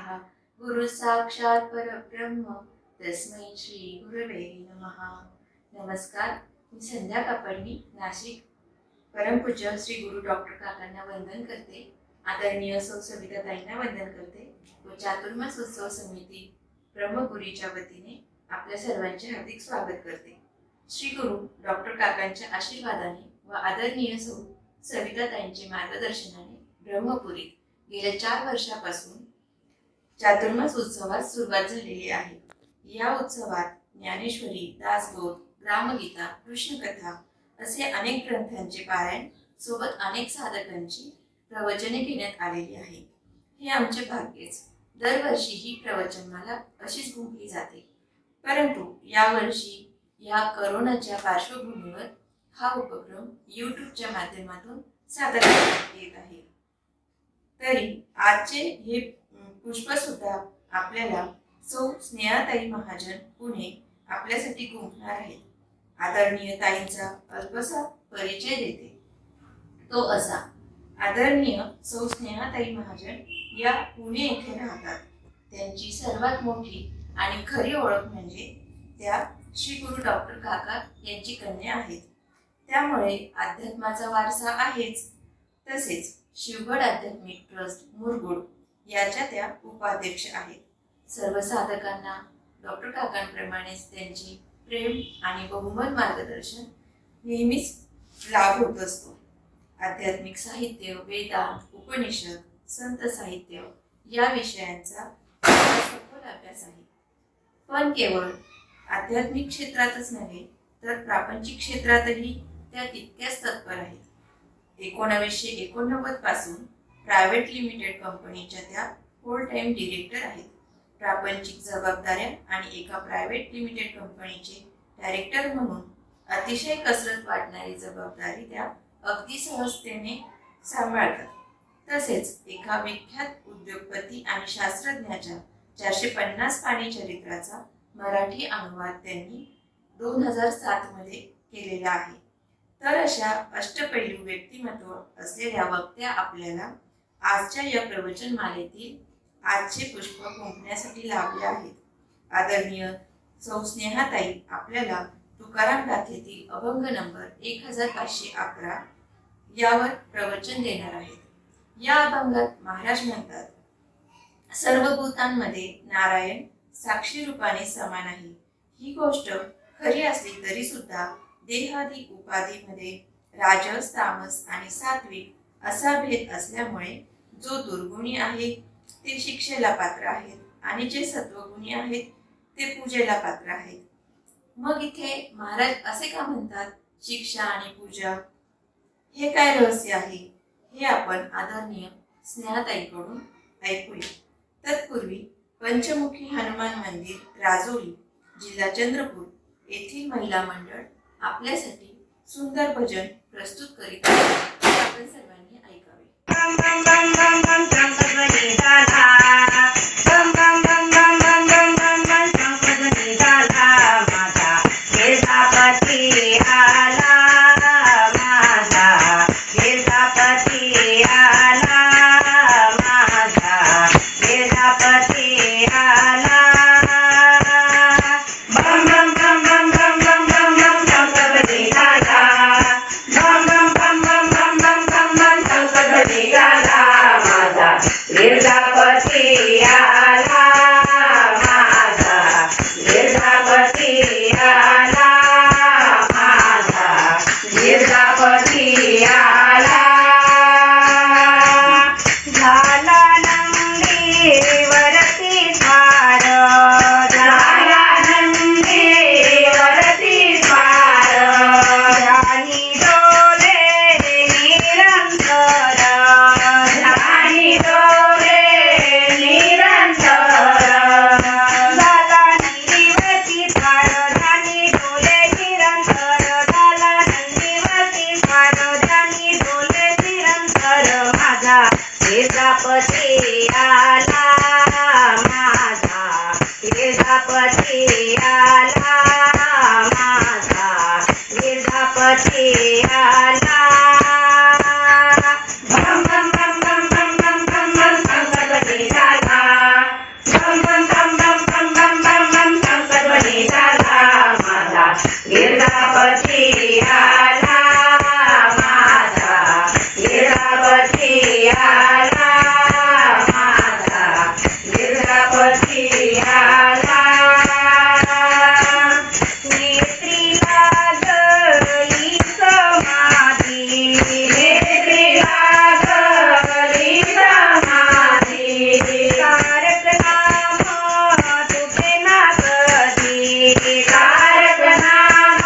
गुरु साक्षात परब्रह्म तस्मै श्री गुरवे नमः. नमस्कार, मी संध्या कापडणी, नाशिक. परमपूज्य श्री गुरु डॉक्टर काकांना वंदन करते. आदरणीय सौ सविताताईंना वंदन करते व चातुर्मास उत्सव समिती ब्रह्मपुरीच्या वतीने आपल्या सर्वांचे हार्दिक स्वागत करते. श्री गुरु डॉक्टर काकांच्या आशीर्वादाने व आदरणीय सौ सविताताईंच्या मार्गदर्शनाने ब्रह्मपुरीत गेल्या 4 वर्षापासून चातुर्मास उत्सवात सुरुवात झालेली आहे. या उत्सवात ज्ञानेश्वरी, दासबोध, ग्रामगीता, कृष्णकथा असे अनेक ग्रंथांचे पारायण सोबत अनेक साधकांची प्रवचने घेण्यात आलेली आहे. हे आमचे भाग्यच. दरवर्षी ही प्रवचनमाला अशीच गुंफली जाते, परंतु यावर्षी या करोनाच्या पार्श्वभूमीवर हा उपक्रम यूट्यूबच्या माध्यमातून सादर करण्यात येत आहे. तरी आजचे हे पुष्प सुद्धा आपल्याला सौ स्नेहाताई महाजन पुणे आपल्यासाठी गुंफणार आहेत. आदरणीय ताईंचा अल्पसा परिचय देते. तो असा: आदरणीय सौ स्नेहाताई महाजन या पुणे येथे राहतात. त्यांची सर्वात मोठी आणि खरी ओळख म्हणजे त्या श्री गुरु डॉक्टर काका यांची कन्या आहेत. त्यामुळे अध्यात्माचा वारसा आहेच, तसेच शिवगड आध्यात्मिक ट्रस्ट मुरगुड याच्या त्या उपाध्यक्ष आहेत. सर्व साधकांना डॉक्टर काकांप्रमाणेच त्यांची प्रेम आणि बहुमत मार्गदर्शन नेहमीच लाभ होत असतो. आध्यात्मिक साहित्य, वेदांत, उपनिषद, संत साहित्य या विषयांचा सखोल अभ्यास आहे. पण केवळ आध्यात्मिक क्षेत्रातच नव्हे तर प्रापंचिक क्षेत्रातही त्या तितक्याच तत्पर आहेत. 1989 पासून प्रायव्हेट लिमिटेड कंपनीच्या त्या फुल टाइम डिरेक्टर आहेत. प्रापंचिक जबाबदाऱ्या आणि एका प्रायव्हेट लिमिटेड कंपनीचे डायरेक्टर म्हणून अतिशय कसरत वाटणारी जबाबदारी त्या अगदी सहजतेने सांभाळतात. तसेच एका विख्यात उद्योगपती आणि शास्त्रज्ञाच्या 450 पानी चरित्राचा मराठी अनुवाद त्यांनी 2007 मध्ये केलेला आहे. तर अशा अष्टपैलू व्यक्तिमत्व असलेल्या वक्त्या आपल्याला आजच्या या प्रवचन मालेतील आजचे पुष्प गुंफण्यासाठी लाभले आहेत. आदरणीय सौ स्नेहाताई आपल्याला तुकाराम गाथेतील अभंग नंबर 1511 यावर प्रवचन देणार आहेत. या अभंगात महाराज म्हणतात: सर्व भूतांमध्ये नारायण साक्षी रूपाने समान आहे. ही गोष्ट खरी असली तरी सुद्धा देहादी उपाधीमध्ये राजस, तामस आणि सात्विक असा भेद असल्यामुळे जो दुर्गुणी आहे ते शिक्षेला पात्र आहेत आणि जे सत्वगुणी आहेत ते पूजेला पात्र आहेत. मग इथे महाराज असे का म्हणतात शिक्षा आणि पूजा? हे काय रहस्य आहे हे आपण आदरणीय स्नेहाताईकडून ऐकूया. तत्पूर्वी पंचमुखी हनुमान मंदिर, राजोली, जिल्हा चंद्रपूर येथील महिला मंडळ आपल्यासाठी सुंदर भजन प्रस्तुत करीत आहे. आपण सर्वांनी ऐकावे. Pati आला नेत्री लागली समाधी नेत्री लागली समाधी तारक नाम तुझे ना कधी तारक नाम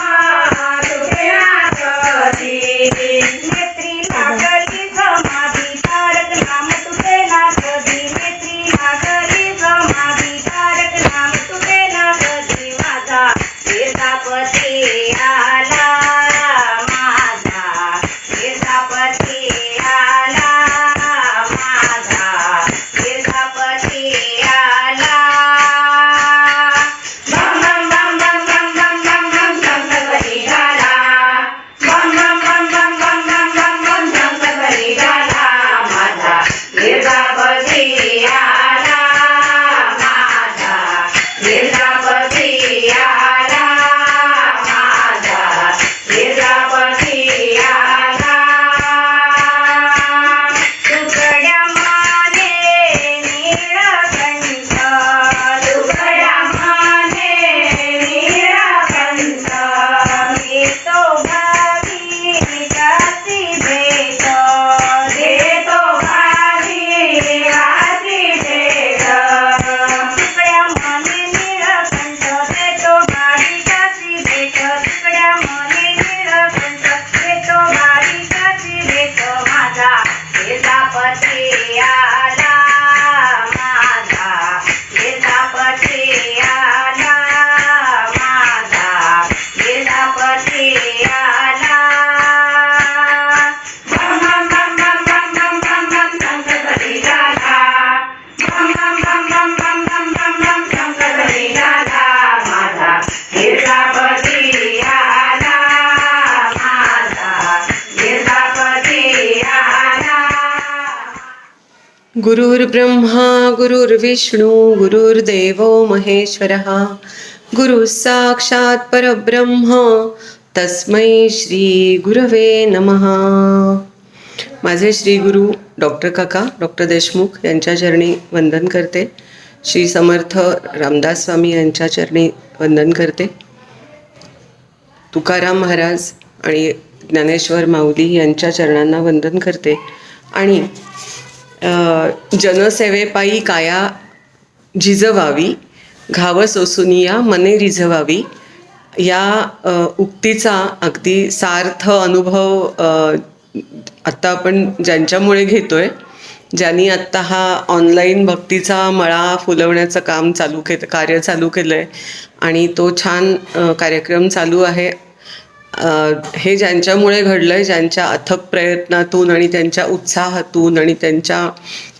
तुझे ना कधी नेत्री लागली समाधी तारक नाम तुझे ना कधी नेत्री लागली समाधी तारक नाम तुझे ना कधी माझा गिरजापती आला माझा गिरजापती आला माझा गिरजापती आला बम बम बम बम बम बम बम बम शंकरपती झाला बम बम बम बम बम बम बम बम शंकरपती झाला माझा गिरजापती आला माझा गिरजापती आला माझा गिरजापती आला तुकड्या माने नीळकंठ तुकड्या माने नीळकंठ देतो भाविकाची भेट देतो भाविकाची भेट तुकड्या माने नीळकंठ देतो भाविकाची भेट तुकड्या माने नीळकंठ देतो भाविकाची भेट माझा गिरजापती आला माझा गिरजापती आला माझा गिरजापती आला बम बम बम बम बम बम बम शंकरपती झाला बम बम बम बम बम बम बम शंकरपती झाला माझा गिरजापती आला माझा गिरजापती आला गुरुर्ब्रह्मा गुरुर्विष्णू गुरुर्देव महेश्वरः गुरु साक्षात परब्रह्म तस्मै श्री गुरवे नमः. माझे श्री गुरु डॉक्टर काका डॉक्टर देशमुख यांच्या चरणी वंदन करते. श्री समर्थ रामदास स्वामी यांच्या चरणी वंदन करते. तुकाराम महाराज आणि ज्ञानेश्वर माऊली यांच्या चरणांना वंदन करते. आणि जनसेवेपायी काया झिजवावी घाव सोसुनिया मने रिझवावी या उक्तीचा अगदी सार्थ अनुभव आत्ता आपण ज्यांच्यामुळे घेतोय, ज्यांनी आत्ता हा ऑनलाईन भक्तीचा मळा फुलवण्याचं कार्य चालू केलं आहे आणि तो छान कार्यक्रम चालू आहे. हे ज्यांच्यामुळे घडलं आहे, ज्यांच्या अथक प्रयत्नातून आणि त्यांच्या उत्साहातून आणि त्यांच्या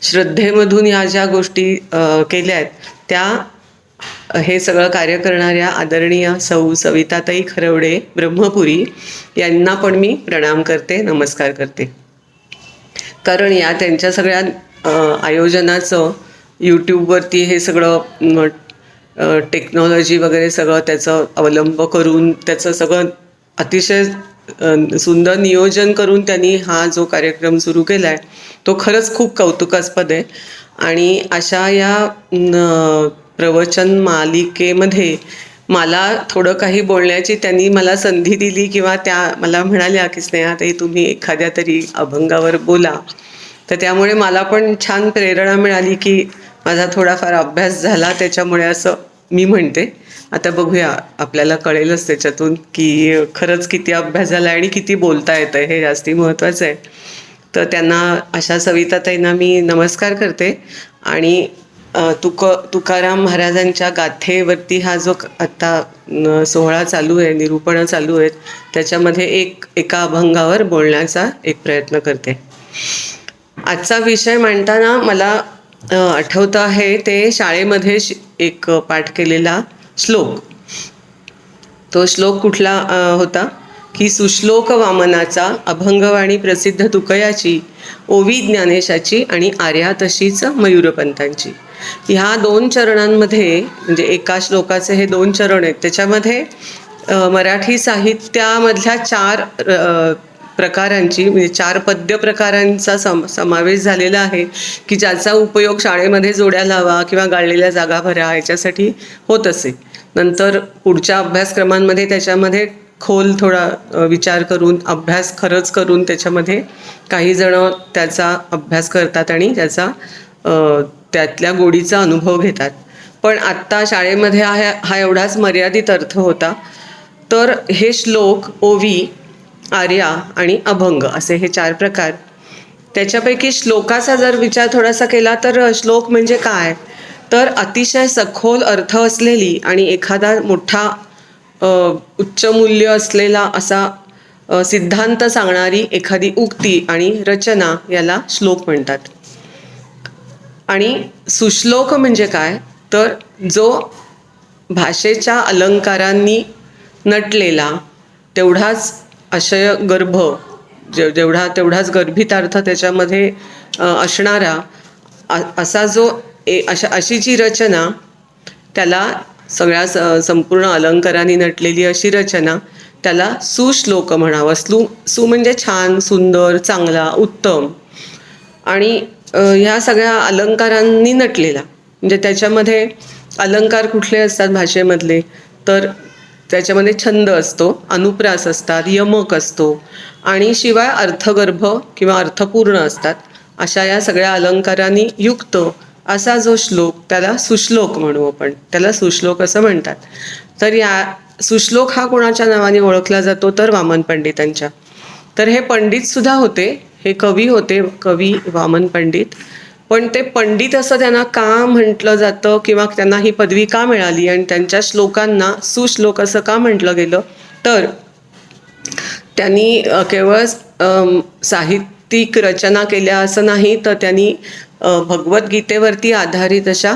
श्रद्धेमधून ह्या ज्या गोष्टी केल्या आहेत, त्या हे सगळं कार्य करणाऱ्या आदरणीय सौ सविताताई खरवडे ब्रह्मपुरी यांना पण मी प्रणाम करते, नमस्कार करते. कारण या त्यांच्या सगळ्या आयोजनाचं यूट्यूबवरती हे सगळं टेक्नॉलॉजी वगैरे सगळं त्याचं अवलंब करून त्याचं सगळं अतिशय सुंदर नियोजन करून त्यांनी हा जो कार्यक्रम सुरू केला आहे तो खरंच खूप कौतुकास्पद आहे. आणि अशा या प्रवचन मालिकेमध्ये मला थोडं काही बोलण्याची त्यांनी मला संधी दिली किंवा त्या मला म्हणाल्या की स्नेहाताई तुम्ही एखाद्या तरी अभंगावर बोला. तर त्यामुळे मला पण छान प्रेरणा मिळाली की माझा थोडाफार अभ्यास झाला, त्याच्यामुळे असं मी म्हणते. आता बघूया, आपल्याला कळेलच त्याच्यातून की खरंच किती अभ्यास झाला आणि किती बोलता येतं आहे, हे जास्ती महत्त्वाचं आहे. तर त्यांना अशा सविताताईंना मी नमस्कार करते. आणि तुकाराम महाराजांच्या गाथेवरती हा जो आत्ता सोहळा चालू आहे, निरूपणं चालू आहेत, त्याच्यामध्ये एका अभंगावर बोलण्याचा एक प्रयत्न करते. आजचा विषय मांडताना मला आठवतं आहे ते शाळेमध्ये एक पाठ केलेला श्लोक. तो श्लोक कुठला होता की सुश्लोक वामनाचा अभंगवाणी प्रसिद्ध तुकयाची ओवी ज्ञानेशाची आणि आर्या तशीच मयूरपंतांची. ह्या 2 चरणांमध्ये म्हणजे एका श्लोकाचे हे 2 चरण आहेत, त्याच्यामध्ये मराठी साहित्यामधल्या 4 प्रकारांची म्हणजे 4 पद्य प्रकारांचा समावेश झालेला आहे की ज्याचा उपयोग शाळेमध्ये जोड्या लावा किंवा गाळलेल्या जागा भरा याच्यासाठी होत असे. नंतर पुढच्या अभ्यासक्रमांमध्ये त्याच्यामध्ये खोल थोडा विचार करून अभ्यास खरंच करून त्याच्यामध्ये काही जण त्याचा अभ्यास करतात आणि त्यातल्या गोडीचा अनुभव घेतात. पण आत्ता शाळेमध्ये हा एवढाच मर्यादित अर्थ होता. तर हे श्लोक, ओवी, आर्या आणि अभंग असे हे 4 प्रकार. त्याच्यापैकी श्लोकाचा जर विचार थोडासा केला तर श्लोक म्हणजे काय, तर अतिशय सखोल अर्थ असलेली आणि एखादा मोठा उच्च मूल्य असलेला असा सिद्धांत सांगणारी एखादी उक्ती आणि रचना याला श्लोक म्हणतात. आणि सुश्लोक म्हणजे काय, तर जो भाषेच्या अलंकारांनी नटलेला तेवढाच आशय गर्भ तेवढाच गर्भितार्थ त्याच्यामध्ये असणारा असा जो अशी जी रचना, त्याला सगळ्या संपूर्ण अलंकारांनी नटलेली अशी रचना त्याला सुश्लोक म्हणावं. सु म्हणजे छान, सुंदर, चांगला, उत्तम आणि ह्या सगळ्या अलंकारांनी नटलेला. म्हणजे त्याच्यामध्ये अलंकार कुठले असतात भाषेमधले, तर त्याच्यामध्ये छंद असतो, अनुप्रास असतात, यमक असतो आणि शिवाय अर्थगर्भ किंवा अर्थपूर्ण असतात. अशा या सगळ्या अलंकारांनी युक्त असा जो श्लोक त्याला सुश्लोक म्हणू आपण, त्याला सुश्लोक असं म्हणतात. तर या सुश्लोक हा कोणाच्या नावाने ओळखला जातो, तर वामन पंडितांच्या. तर हे पंडितसुद्धा होते, हे कवी होते, कवी वामन पंडित. पण ते पंडित असं त्यांना का म्हटलं जातं किंवा त्यांना ही पदवी का मिळाली आणि त्यांच्या श्लोकांना सुश्लोक असं का म्हटलं गेलं, तर त्यांनी केवळ साहित्यिक रचना केल्या असं नाही, तर त्यांनी भगवद्गीतेवरती आधारित अशा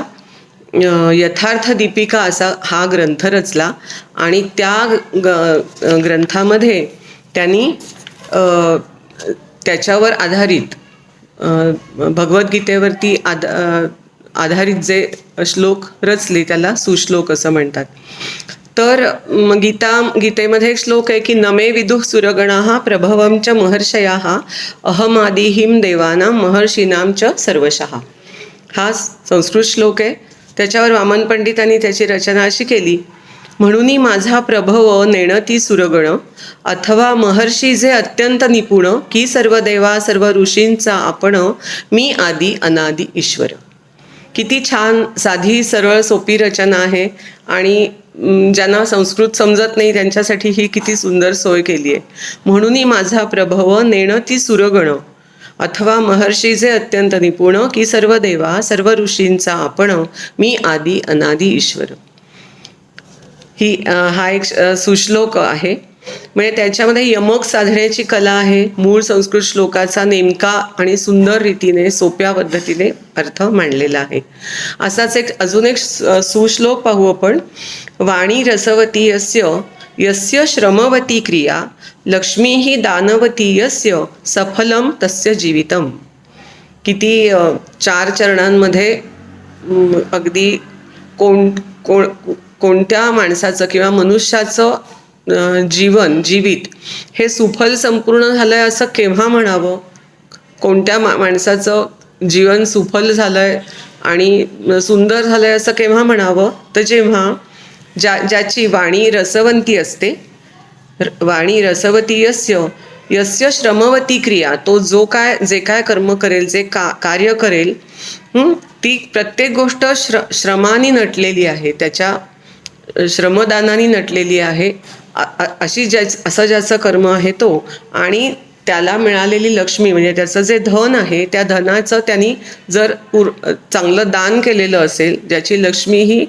यथार्थ दीपिका असा हा ग्रंथ रचला आणि त्या ग्रंथामध्ये त्यांनी त्याच्यावर आधारित भगवद्गीतेवरती आधारित जे श्लोक रचले त्याला सुश्लोक असं म्हणतात. तर गीतेमध्ये एक श्लोक आहे की नमे विदुः सुरगणाः प्रभवं च महर्षयाः अहमादिहिं देवानां महर्षीणां च सर्वशः. हा संस्कृत श्लोक आहे. त्याच्यावर वामन पंडितांनी त्याची रचना अशी केली, म्हणून माझा प्रभव नेणती सुरगण अथवा महर्षी जे अत्यंत निपुण की सर्व देवा सर्व ऋषींचा आपण मी आदी अनादी ईश्वर. किती छान साधी सरळ सोपी रचना आहे आणि ज्यांना संस्कृत समजत नाही त्यांच्यासाठी ही किती सुंदर सोय केली आहे. म्हणून माझा प्रभव नेणती सुरगण अथवा महर्षी जे अत्यंत निपुण की सर्व देवा सर्व ऋषींचा आपण मी आदी अनादी ईश्वर. हा एक सुश्लोक आहे. म्हणजे त्याच्यामध्ये यमक साधण्याची कला आहे. मूळ संस्कृत श्लोकाचा नेमका आणि सुंदर रीतीने सोप्या पद्धतीने अर्थ मांडलेला आहे. असाच अजून एक सुश्लोक पाहू आपण. वाणी रसवती यस्य श्रमवती क्रिया लक्ष्मी ही दानवती यस्य सफलम तस्य जीवितम. किती 4 चरणांमध्ये अगदी कोणत्या माणसाचं किंवा मनुष्याचं जीवित हे सुफल संपूर्ण झालंय असं केव्हा म्हणावं, कोणत्या माणसाचं जीवन सुफल झालंय आणि सुंदर झालंय असं केव्हा म्हणावं, तर जेव्हा ज्याची वाणी रसवंती असते. वाणी रसवती यस्य श्रमवती क्रिया, तो जे काय कर्म करेल, जे कार्य करेल, ती प्रत्येक गोष्ट श्रमाने नटलेली आहे, त्याच्या श्रमदानाने नटलेली आहे. असं ज्याचं कर्म आहे तो, आणि त्याला मिळालेली लक्ष्मी म्हणजे त्याचं जे धन आहे त्या धनाचं त्यांनी जर चांगलं दान केलेलं असेल, ज्याची लक्ष्मी ही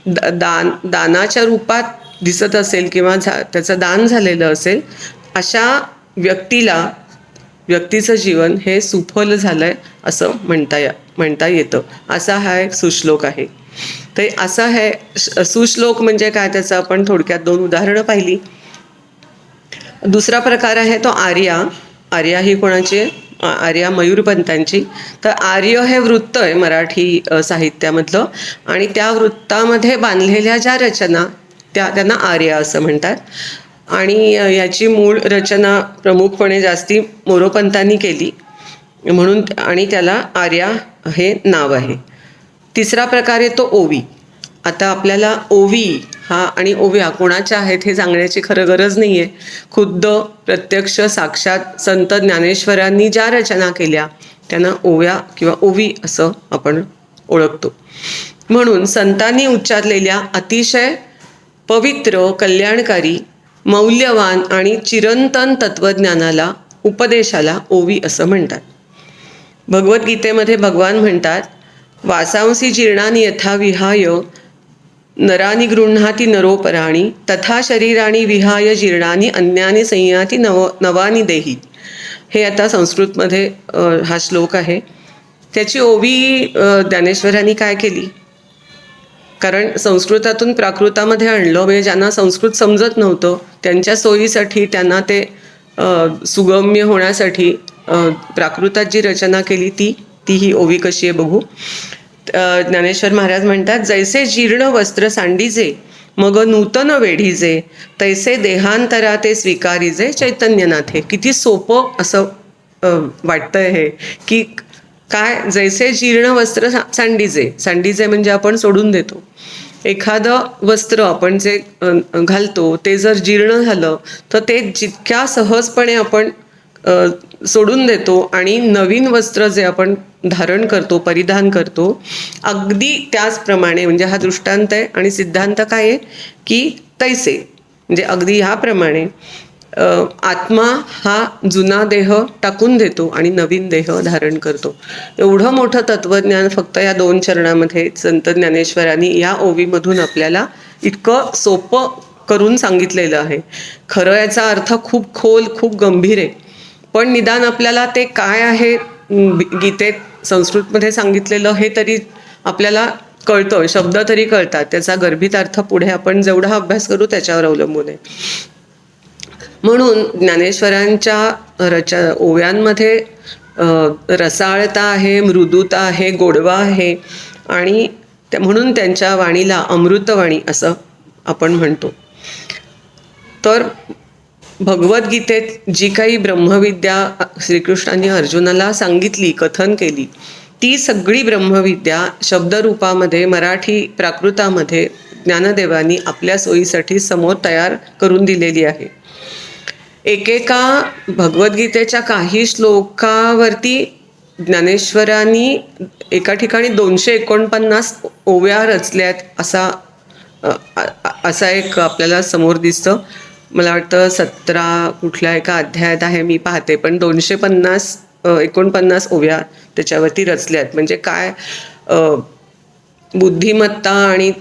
दानाच्या रूपात दिसत असेल किंवा त्याचं दान झालेलं असेल, अशा व्यक्तीचं जीवन हे सुफल झालंय असं म्हणता येतं. असा हा एक सुश्लोक आहे. तर असा हे सुश्लोक म्हणजे काय, त्याचं आपण थोडक्यात 2 उदाहरणं पाहिली. दुसरा प्रकार आहे तो आर्या. आर्या ही कोणाची? आर्या मयूरपंतांची. तर आर्य हे वृत्त आहे मराठी साहित्यामधलं, आणि त्या वृत्तामध्ये बांधलेल्या ज्या रचना त्यांना आर्या असं म्हणतात. आणि याची मूळ रचना प्रमुखपणे जास्ती मोरोपंतांनी केली म्हणून, आणि त्याला आर्या हे नाव आहे. तिसरा प्रकार आहे तो ओवी. आता आपल्याला ओवी हा आणि ओव्या कोणाच्या आहेत हे सांगण्याची खरं गरज नाही आहे. खुद्द प्रत्यक्ष साक्षात संत ज्ञानेश्वरांनी ज्या रचना केल्या त्यांना ओव्या किंवा ओवी असं आपण ओळखतो. म्हणून संतांनी उच्चारलेल्या अतिशय पवित्र, कल्याणकारी, मौल्यवान आणि चिरंतन तत्त्वज्ञानाला, उपदेशाला ओवी असं म्हणतात. भगवद्गीतेमध्ये भगवान म्हणतात, वासांसी जीर्णानि यथा विहाय नरानि गृह्णाति नरोपराणि तथा शरीराणि विहाय जीर्णानि अन्यानि संयाति नवानि देही. हे आता संस्कृतमध्ये हा श्लोक आहे. त्याची ओवी ज्ञानेश्वरांनी काय केली? कारण संस्कृतातून प्राकृतामध्ये आणलं, म्हणजे ज्यांना संस्कृत समजत नव्हतं त्यांच्या सोयीसाठी, त्यांना ते सुगम्य होण्यासाठी प्राकृतात जी रचना केली ती ही ओवी कशी आहे बघू. ज्ञानेश्वर महाराज म्हणतात, जैसे जीर्ण वस्त्र सांडीजे मग नूतन वेढीजे तैसे देहांतरा ते स्वीकारीजे चैतन्यनाथे. किती सोपं असं वाटतंय हे, की काय, जैसे जीर्ण वस्त्र सांडीजे म्हणजे आपण सोडून देतो. एखादं वस्त्र आपण जे घालतो ते जर जीर्ण झालं तर ते जितक्या सहजपणे आपण सोडून देतो आणि नवीन वस्त्र जे आपण धारण करतो, परिधान करतो, अगदी त्याचप्रमाणे, म्हणजे हा दृष्टांत आहे आणि सिद्धांत काय आहे की तैसे, म्हणजे अगदी ह्याप्रमाणे आत्मा हा जुना देह टाकून देतो आणि नवीन देह धारण करतो. एवढं मोठं तत्त्वज्ञान फक्त या 2 चरणामध्ये संत ज्ञानेश्वरांनी या ओवीमधून आपल्याला इतकं सोपं करून सांगितलेलं आहे. खरं याचा अर्थ खूप खोल, खूप गंभीर आहे, पण निदान आपल्याला ते काय आहे गीतेत संस्कृतमध्ये सांगितलेलं हे तरी आपल्याला कळतं, शब्द तरी कळतात. त्याचा गर्भित अर्थ पुढे आपण जेवढा अभ्यास करू त्याच्यावर अवलंबून आहे. म्हणून ज्ञानेश्वरांच्या ओव्यांमध्ये रसाळता आहे, मृदुता आहे, गोडवा आहे, आणि म्हणून त्यांच्या वाणीला अमृतवाणी असं आपण म्हणतो. तर भगवद्गीतेत जी काही ब्रह्मविद्या श्रीकृष्णांनी अर्जुनाला सांगितली, कथन केली, ती सगळी ब्रह्मविद्या शब्दरूपामध्ये मराठी प्राकृतामध्ये ज्ञानदेवांनी आपल्या सोयीसाठी समोर तयार करून दिलेली आहे. एकेका भगवद्गीतेच्या काही श्लोकावरती ज्ञानेश्वरांनी एका ठिकाणी 249 ओव्या रचल्यात असा एक आपल्याला समोर दिसतं. मला वाटतं 17 कुठल्या एका अध्यायात आहे, मी पाहते, पण 249 ओव्या त्याच्यावरती रचल्यात. म्हणजे काय बुद्धिमत्ता आणि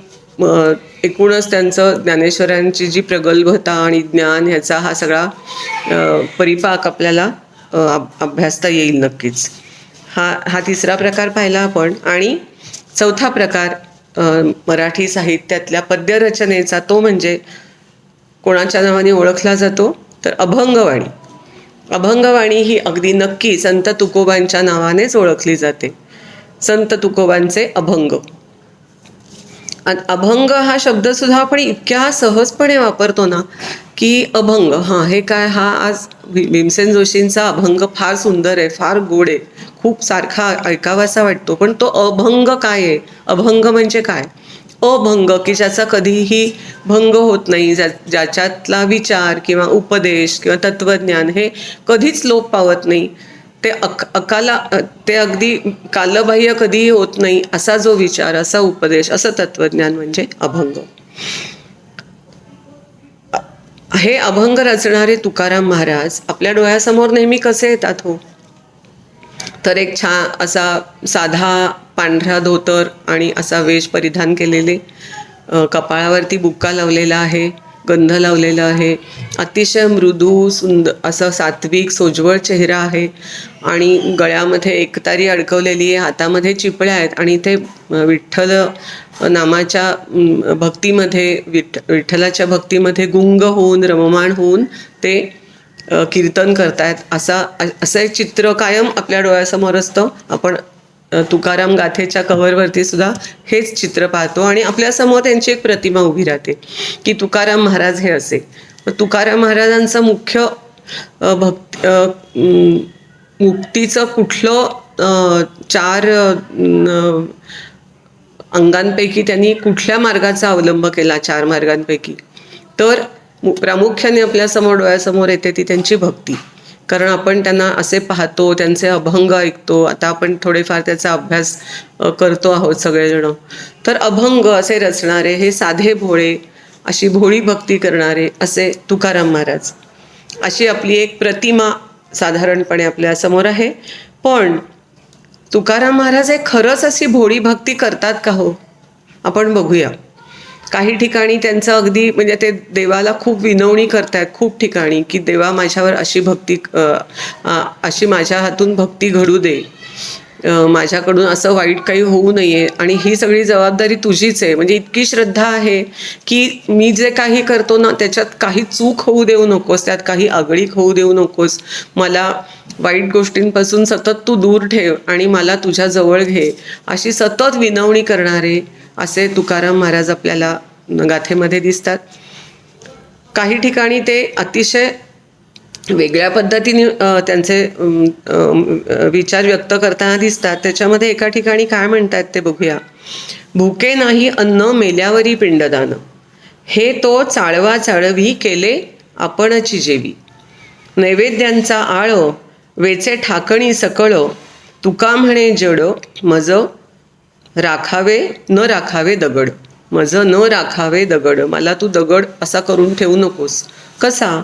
एकूणच त्यांचं ज्ञानेश्वरांची जी प्रगल्भता आणि ज्ञान, ह्याचा हा सगळा परिपाक आपल्याला अभ्यासता येईल नक्कीच. हा तिसरा प्रकार पाहिला आपण. आणि चौथा प्रकार मराठी साहित्यातल्या पद्यरचनेचा, तो म्हणजे कोणाच्या नावाने ओळखला जातो तर अभंगवाणी. अभंगवाणी ही अगदी नक्की संत तुकोबांच्या नावानेच ओळखली जाते. संत तुकोबांचे अभंग. अभंग हा शब्दसुद्धा आपण इतक्या सहजपणे वापरतो ना की अभंग, हे काय, हा आज भीमसेन जोशींचा अभंग फार सुंदर आहे, फार गोड आहे, खूप सारखा ऐकावासा वाटतो. पण तो अभंग काय आहे? अभंग म्हणजे काय? अभंग की ज्याचा कधीही भंग होत नाही, ज्याच्यातला विचार किंवा उपदेश किंवा तत्वज्ञान हे कधीच लोप पावत नाही, ते ते अगदी कालबाह्य कधीही होत नाही, असा जो विचार, असा उपदेश, असं तत्वज्ञान म्हणजे अभंग. हे अभंग रचणारे तुकाराम महाराज आपल्या डोळ्यासमोर नेहमी कसे येतात हो? तर एक छान असा साधा पांढरा धोतर आणि असा वेश परिधान केलेले, कपाळावरती बुक्का लावलेला आहे, गंध लावलेला आहे, अतिशय मृदू सुंदर असं सात्विक सोज्वळ चेहरा आहे, आणि गळ्यामध्ये एकतारी अडकवलेली आहे, हातामध्ये चिपळ्या आहेत, आणि ते विठ्ठल नामाच्या भक्तीमध्ये, विठ्ठलाच्या भक्तीमध्ये गुंग होऊन, रममाण होऊन ते कीर्तन करतायत. असं एक चित्र कायम आपल्या डोळ्यासमोर असतं. आपण तुकाराम गाथेच्या कव्हरवरती सुद्धा हेच चित्र पाहतो, आणि आपल्यासमोर त्यांची एक प्रतिमा उभी राहते की तुकाराम महाराज हे असे. तुकाराम महाराजांचं मुख्य मुक्तीचं कुठलं चार अंगांपैकी त्यांनी कुठल्या मार्गाचा अवलंब केला, चार मार्गांपैकी, तर प्रामुख्याने आपल्यासमोर डोळ्यासमोर येते ती त्यांची भक्ती. कारण आपण त्यांना असे पाहतो, त्यांचे अभंग ऐकतो. आता आपण थोडेफार त्याचा अभ्यास करतो आहोत सगळेजण. तर अभंग असे रचणारे, हे साधे भोळे, अशी भोळी भक्ती करणारे असे तुकाराम महाराज, अशी आपली एक प्रतिमा साधारणपणे आपल्यासमोर आहे. पण तुकाराम महाराज हे खरंच अशी भोळी भक्ती करतात का हो? आपण बघूया. काही ठिकाणी त्यांचं अगदी म्हणजे ते देवाला खूप विनवणी करतायत खूप ठिकाणी, की देवा माझ्यावर अशी भक्ती अशी माझ्या हातून भक्ती घडू दे, माझ्याकडून असं वाईट काही होऊ नये, आणि ही सगळी जबाबदारी तुझीच आहे. म्हणजे इतकी श्रद्धा आहे की मी जे काही करतो ना त्याच्यात काही चूक होऊ देऊ नकोस, त्यात काही आगळीक होऊ देऊ नकोस, मला वाईट गोष्टींपासून सतत तू दूर ठेव आणि मला तुझ्या जवळ घे, अशी सतत विनवणी करणारे असे तुकाराम महाराज आपल्याला गाथेमध्ये दिसतात. काही ठिकाणी ते अतिशय वेगळ्या पद्धतीने त्यांचे विचार व्यक्त करताना दिसतात. त्याच्यामध्ये एका ठिकाणी काय म्हणतात ते बघूया. भुके नाही अन्न मेल्यावरी पिंडदान, हे तो चाळवा चाळवी केले आपणची जेवी, नैवेद्यांचा आळ वेचे ठाकणी सकळ, तुका म्हणे जड मज राखावे न राखावे दगड, मज न राखावे दगड, मला तू दगड असा करून ठेवू नकोस. कसा?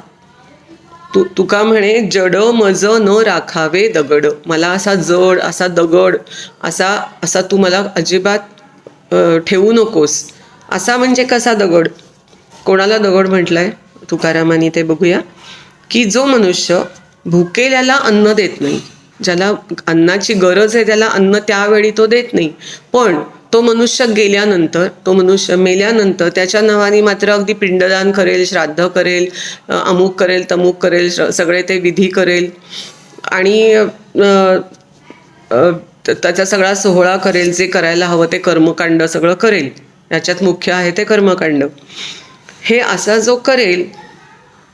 तुका म्हणे जड मज न राखावे दगड, मला असा जड असा दगड असा तू मला अजिबात ठेवू नकोस. असा म्हणजे कसा दगड? कोणाला दगड म्हटलंय तुकारामांनी ते बघूया. की जो मनुष्य भुकेल्याला अन्न देत नाही, ज्याला अन्नाची गरज आहे त्याला अन्न त्यावेळी तो देत नाही, पण तो मनुष्य गेल्यानंतर, तो मनुष्य मेल्यानंतर त्याच्या नावाने मात्र अगदी पिंडदान करेल, श्राद्ध करेल, अमुक करेल, तमुक करेल, सगळे ते विधी करेल आणि त्याचा सगळा सोहळा करेल, जे करायला हवं ते कर्मकांड सगळं करेल. याच्यात मुख्य आहे ते कर्मकांड. हे असा जो करेल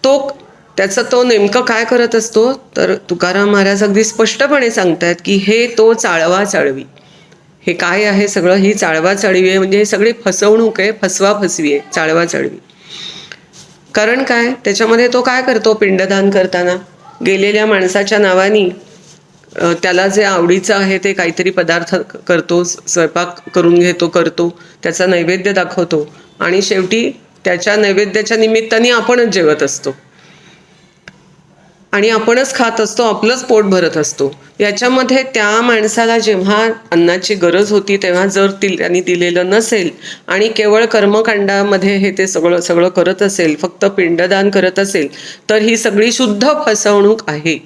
तो नेमकं काय करत असतो, तर तुकाराम महाराज अगदी स्पष्टपणे सांगतात की हे तो चाळवा चाळवी. हे काय आहे सगळं? ही चाळवा चाळवी आहे, म्हणजे हे सगळी फसवणूक आहे, फसवा फसवी आहे, चाळवा चाळवी. कारण काय? त्याच्यामध्ये तो काय करतो पिंडदान करताना? गेलेल्या माणसाच्या नावानी त्याला जे आवडीचं आहे ते काहीतरी पदार्थ करतो, स्वयंपाक करून घेतो, करतो, त्याचा नैवेद्य दाखवतो आणि शेवटी त्याच्या नैवेद्याच्या निमित्ताने आपणच जेवत असतो आणि आपणच खात असतो, आपलंच पोट भरत असतो. याच्यामध्ये त्या माणसाला जेव्हा अन्नाची गरज होती तेव्हा जर त्यांनी दिलेलं नसेल आणि केवळ कर्मकांडामध्ये हे ते सगळं करत असेल, फक्त पिंडदान करत असेल, तर ही सगळी शुद्ध फसवणूक आहे.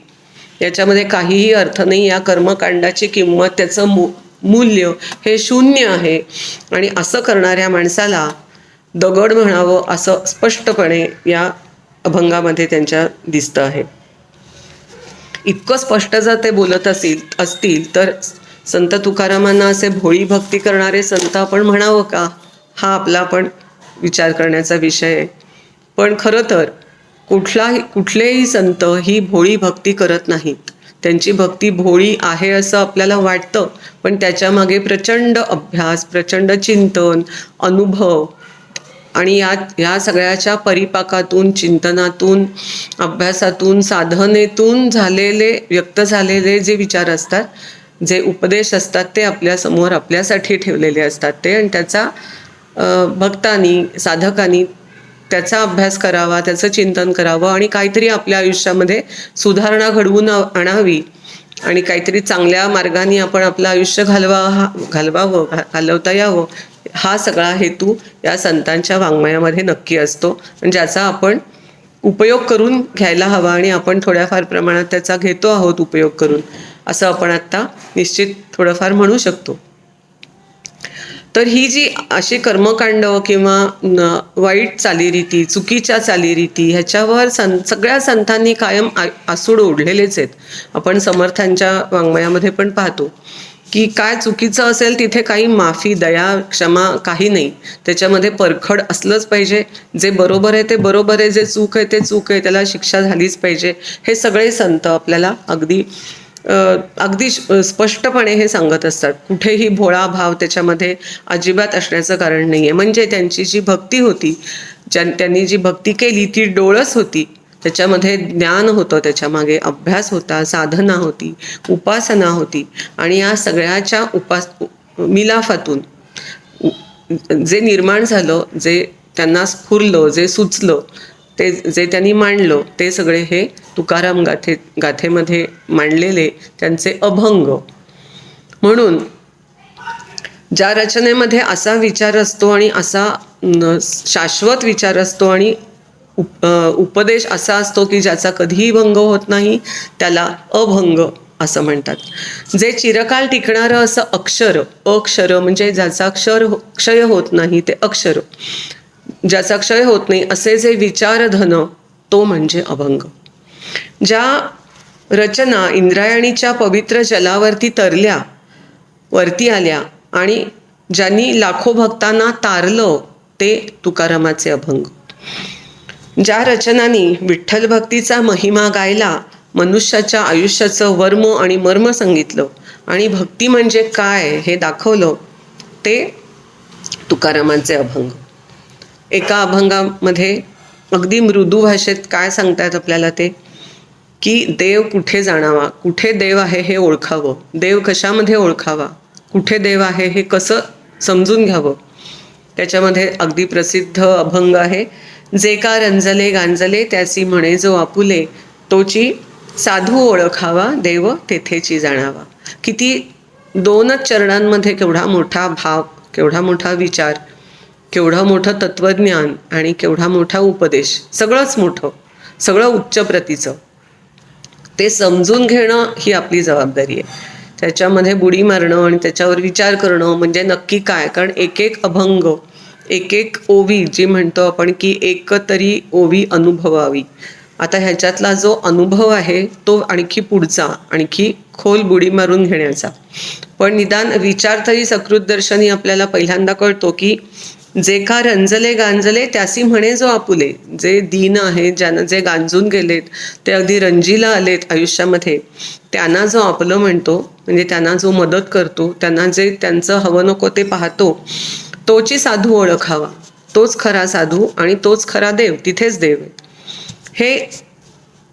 याच्यामध्ये काहीही अर्थ नाही. या कर्मकांडाची किंमत, त्याचं मूल्य हे शून्य आहे. आणि असं करणाऱ्या माणसाला दगड म्हणावं असं स्पष्टपणे या अभंगामध्ये त्यांच्या दिसतं आहे. इतकं स्पष्ट जर ते बोलत असतील तर संत तुकारामांना असे भोळी भक्ती करणारे संत आपण म्हणावं का? हा आपला पण विचार करण्याचा विषय आहे. पण खरं तर कुठलेही संत ही भोळी भक्ती करत नाहीत. त्यांची भक्ती भोळी आहे असं आपल्याला वाटतं, पण त्याच्यामागे प्रचंड अभ्यास, प्रचंड चिंतन, अनुभव आणि या सगळ्याच्या परिपाकातून, चिंतनातून, अभ्यासातून, साधनेतून व्यक्त झालेले जे विचार असतात, जे उपदेश असतात, ते आपल्यासमोर आपल्यासाठी ठेवलेले असतात ते. आणि त्याचा भक्तांनी, साधकांनी त्याचा अभ्यास करावा, त्याचं चिंतन करावं आणि काहीतरी आपल्या आयुष्यामध्ये सुधारणा घडवून आणावी आणि काहीतरी चांगल्या मार्गाने आपण आपलं आयुष्य घालवता यावं, हा सगळा हेतू या संतांच्या वाङ्मयामध्ये नक्की असतो, ज्याचा आपण उपयोग करून घ्यायला हवा आणि आपण थोड्याफार प्रमाणात त्याचा घेतो आहोत उपयोग करून, असं आपण आत्ता निश्चित थोडंफार म्हणू शकतो. तर ही जी अशी कर्मकांड किंवा वाईट चालीरीती, चुकीच्या चालीरीती, ह्याच्यावर सगळ्या संतांनी कायम आसूड ओढलेलेच आहेत. आपण समर्थांच्या वाङ्मयामध्ये पण पाहतो की काय चुकीचं असेल तिथे काही माफी, दया, क्षमा काही नाही. त्याच्यामध्ये परखड असलंच पाहिजे. जे बरोबर आहे ते बरोबर आहे, जे चूक आहे ते चूक आहे, त्याला शिक्षा झालीच पाहिजे. हे सगळे संत आपल्याला अगदी स्पष्टपणे हे सांगत असतात. कुठेही भोळा भाव त्याच्यामध्ये अजिबात असण्याचं कारण नाही आहे. म्हणजे त्यांची जी भक्ती होती, त्यांनी जी भक्ती केली ती डोळस होती. त्याच्यामध्ये ज्ञान होतं, त्याच्यामागे अभ्यास होता, साधना होती, उपासना होती. आणि या सगळ्याच्या मिलाफातून जे निर्माण झालं, जे त्यांना स्फुरलं, जे सुचलं, ते जे त्यांनी मांडलं, ते सगळे हे तुकाराम गाथेमध्ये मांडलेले त्यांचे अभंग. म्हणून ज्या रचनेमध्ये असा विचार असतो आणि असा शाश्वत विचार असतो आणि उपदेश असा असतो की ज्याचा कधीही भंग होत नाही, त्याला अभंग असं म्हणतात. जे चिरकाल टिकणारं असं अक्षर म्हणजे ज्याचा क्षय होत नाही ते अक्षर, ज्याचा क्षय होत नाही असे जे विचारधन, तो म्हणजे अभंग. ज्या रचना इंद्रायणीच्या पवित्र जलावरती वरती आल्या आणि ज्यांनी लाखो भक्तांना तारलं, ते तुकारामाचे अभंग. ज्या रचनांनी विठ्ठल भक्तीचा महिमा गायला, मनुष्याच्या आयुष्याचं वर्म आणि मर्म सांगितलं आणि भक्ती म्हणजे काय हे दाखवलं, ते तुकारामांचे अभंग. एका अभंगामध्ये अगदी मृदू भाषेत काय सांगतायत आपल्याला ते, की देव कुठे जाणावा, कुठे देव आहे हे ओळखावं, देव कशामध्ये ओळखावा, कुठे देव आहे हे कसं समजून घ्यावं. त्याच्यामध्ये अगदी प्रसिद्ध अभंग आहे, जे का रंजले गांजले त्याची म्हणे जो आपुले, तोची साधू ओळखावा देव तेथेची जाणावा. किती 2च चरणांमध्ये केवढा मोठा भाव, केवढा मोठा विचार, केवढं मोठं तत्वज्ञान आणि केवढा मोठा उपदेश. सगळंच मोठं, सगळं उच्च प्रतीचं. ते समजून घेणं ही आपली जबाबदारी आहे. त्याच्यामध्ये बुडी मारणं आणि त्याच्यावर विचार करणं म्हणजे नक्की काय. कारण एक अभंग, एक ओवी जी म्हणतो आपण की एक तरी ओवी अनुभवावी. आता ह्याच्यातला जो अनुभव आहे तो आणखी पुढचा, आणखी खोल बुडी मारून घेण्याचा. पण निदान विचार तरी सकृत दर्शनी आपल्याला पहिल्यांदा कळतो की जे का रंजले गांजले त्यासी म्हणे जो आपुले. जे दीन आहेत, ज्यांना जे गांजून गेलेत, ते अगदी रंजीला आलेत आयुष्यामध्ये, त्यांना जो आपलं म्हणतो, म्हणजे त्यांना जो मदत करतो, त्यांना जे त्यांचं हवं नको ते पाहतो, तोची साधू ओळखावा. तोच खरा साधू आणि तोच खरा देव, तिथेच देव आहे. हे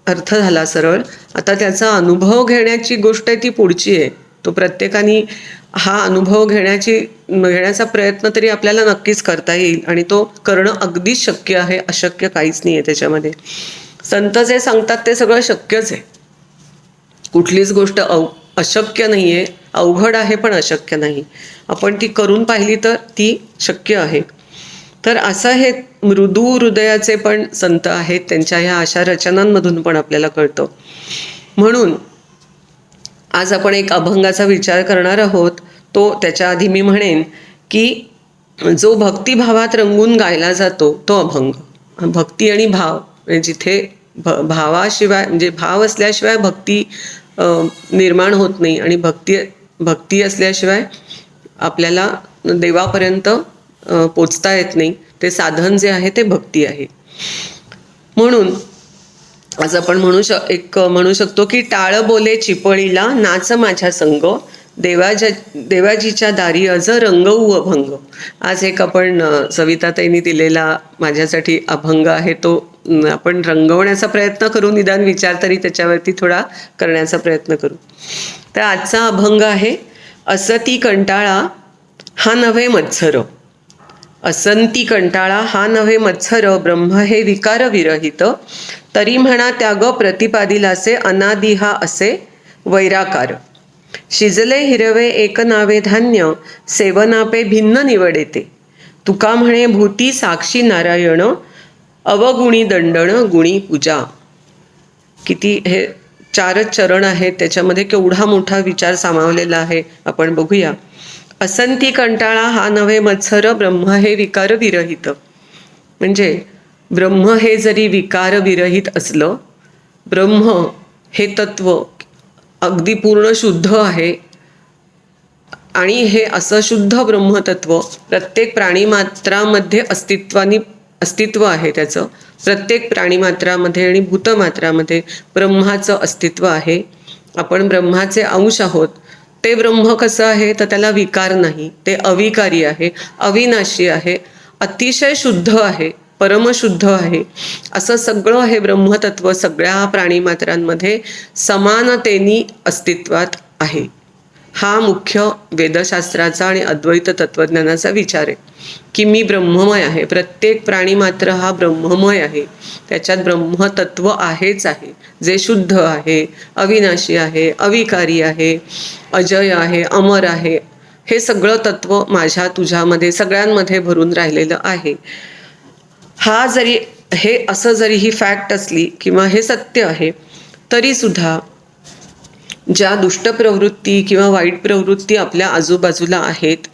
अर्थ झाला सरळ. आता त्याचा अनुभव घेण्याची गोष्ट आहे ती पुढची आहे. तो प्रत्येकाने हा अनुभव घेण्याचा प्रयत्न तरी आपल्याला नक्कीच करता येईल आणि तो करणं अगदीच शक्य आहे. अशक्य काहीच नाही आहे त्याच्यामध्ये. संत जे सांगतात ते सगळं शक्यच आहे. कुठलीच गोष्ट अशक्य नाही आहे. अवघड आहे पण अशक्य नाही. आपण ती करून पाहिली तर ती शक्य आहे. तर असं हे मृदू हृदयाचे पण संत आहेत. त्यांच्या ह्या अशा रचनांमधून पण आपल्याला कळतं. म्हणून आज आपण एक अभंगाचा विचार करणार आहोत. तो त्याच्या आधी मी म्हणेन की जो भक्तिभावात रंगून गायला जातो तो अभंग. भक्ती आणि भाव, जिथे भावाशिवाय म्हणजे भाव असल्याशिवाय भक्ती निर्माण होत नाही आणि भक्ती असल्याशिवाय आपल्याला देवापर्यंत पोचता येत नाही. ते साधन जे आहे ते भक्ती आहे. म्हणून आज आपण म्हणू शकतो की टाळ बोले चिपळीला नाच माझ्या संग, देवाजीच्या दारी अज रंगवू अभंग. आज एक आपण सविताताईंनी दिलेला माझ्यासाठी अभंग आहे, तो आपण रंगवण्याचा प्रयत्न करू. निदान विचार तरी त्याच्यावरती थोडा करण्याचा प्रयत्न करू. तर आजचा अभंग आहे, असती कंटाळा हा नव्हे मत्सर. असंती कंटाळा हा नव्हे मत्सर, ब्रह्म हे विकार विरहित. तरी म्हणा त्याग प्रतिपादिलासे, अनादि हा असे वैराकार. शिजले हिरवे एक नावे धान्य, सेवनापे भिन्न निवडेते. तुका म्हणे भूती साक्षी नारायण, अवगुणी दंडण गुणी पूजा. किती हे 4च चरण आहेत, त्याच्यामध्ये केवढा मोठा विचार सामावलेला आहे आपण बघूया. असंती कंटाळा हा नव्हे मत्सर, ब्रह्म हे विकार विरहित. म्हणजे ब्रह्म हे जरी विकार विरहित असलं, ब्रह्म हे तत्व अगदी पूर्ण शुद्ध आहे, आणि हे असं शुद्ध ब्रह्मतत्व प्रत्येक प्राणीमात्रामध्ये अस्तित्व आहे त्याचं. प्रत्येक प्राणीमात्रामध्ये आणि भूतमात्रामध्ये ब्रह्माचं अस्तित्व आहे. आपण ब्रह्माचे अंश आहोत. ते ब्रह्म कसं आहे तर त्याला विकार नाही, ते अविकारी आहे, अविनाशी आहे, अतिशय शुद्ध आहे, परमशुद्ध आहे. असं सगळं हे ब्रह्मतत्व सगळ्या प्राणीमात्रांमध्ये समानतेने अस्तित्वात आहे. हा मुख्य वेदशास्त्राचा आणि अद्वैत तत्त्वज्ञानाचा विचार आहे की मी ब्रह्ममय आहे. प्रत्येक प्राणी मात्र हा ब्रह्ममय आहे. त्याच्यात ब्रह्मतत्व आहेच आहे, जे शुद्ध आहे, अविनाशी आहे, अविकारी आहे, अजय आहे, अमर आहे. हे सगळं तत्व माझ्या तुझ्यामध्ये सगळ्यांमध्ये भरून राहिलेलं आहे. हे असं जरी ही फॅक्ट असली किंवा हे सत्य आहे, तरीसुद्धा ज्या दुष्ट प्रवृत्ती किंवा वाईट प्रवृत्ती आपल्या आजूबाजूला आहेत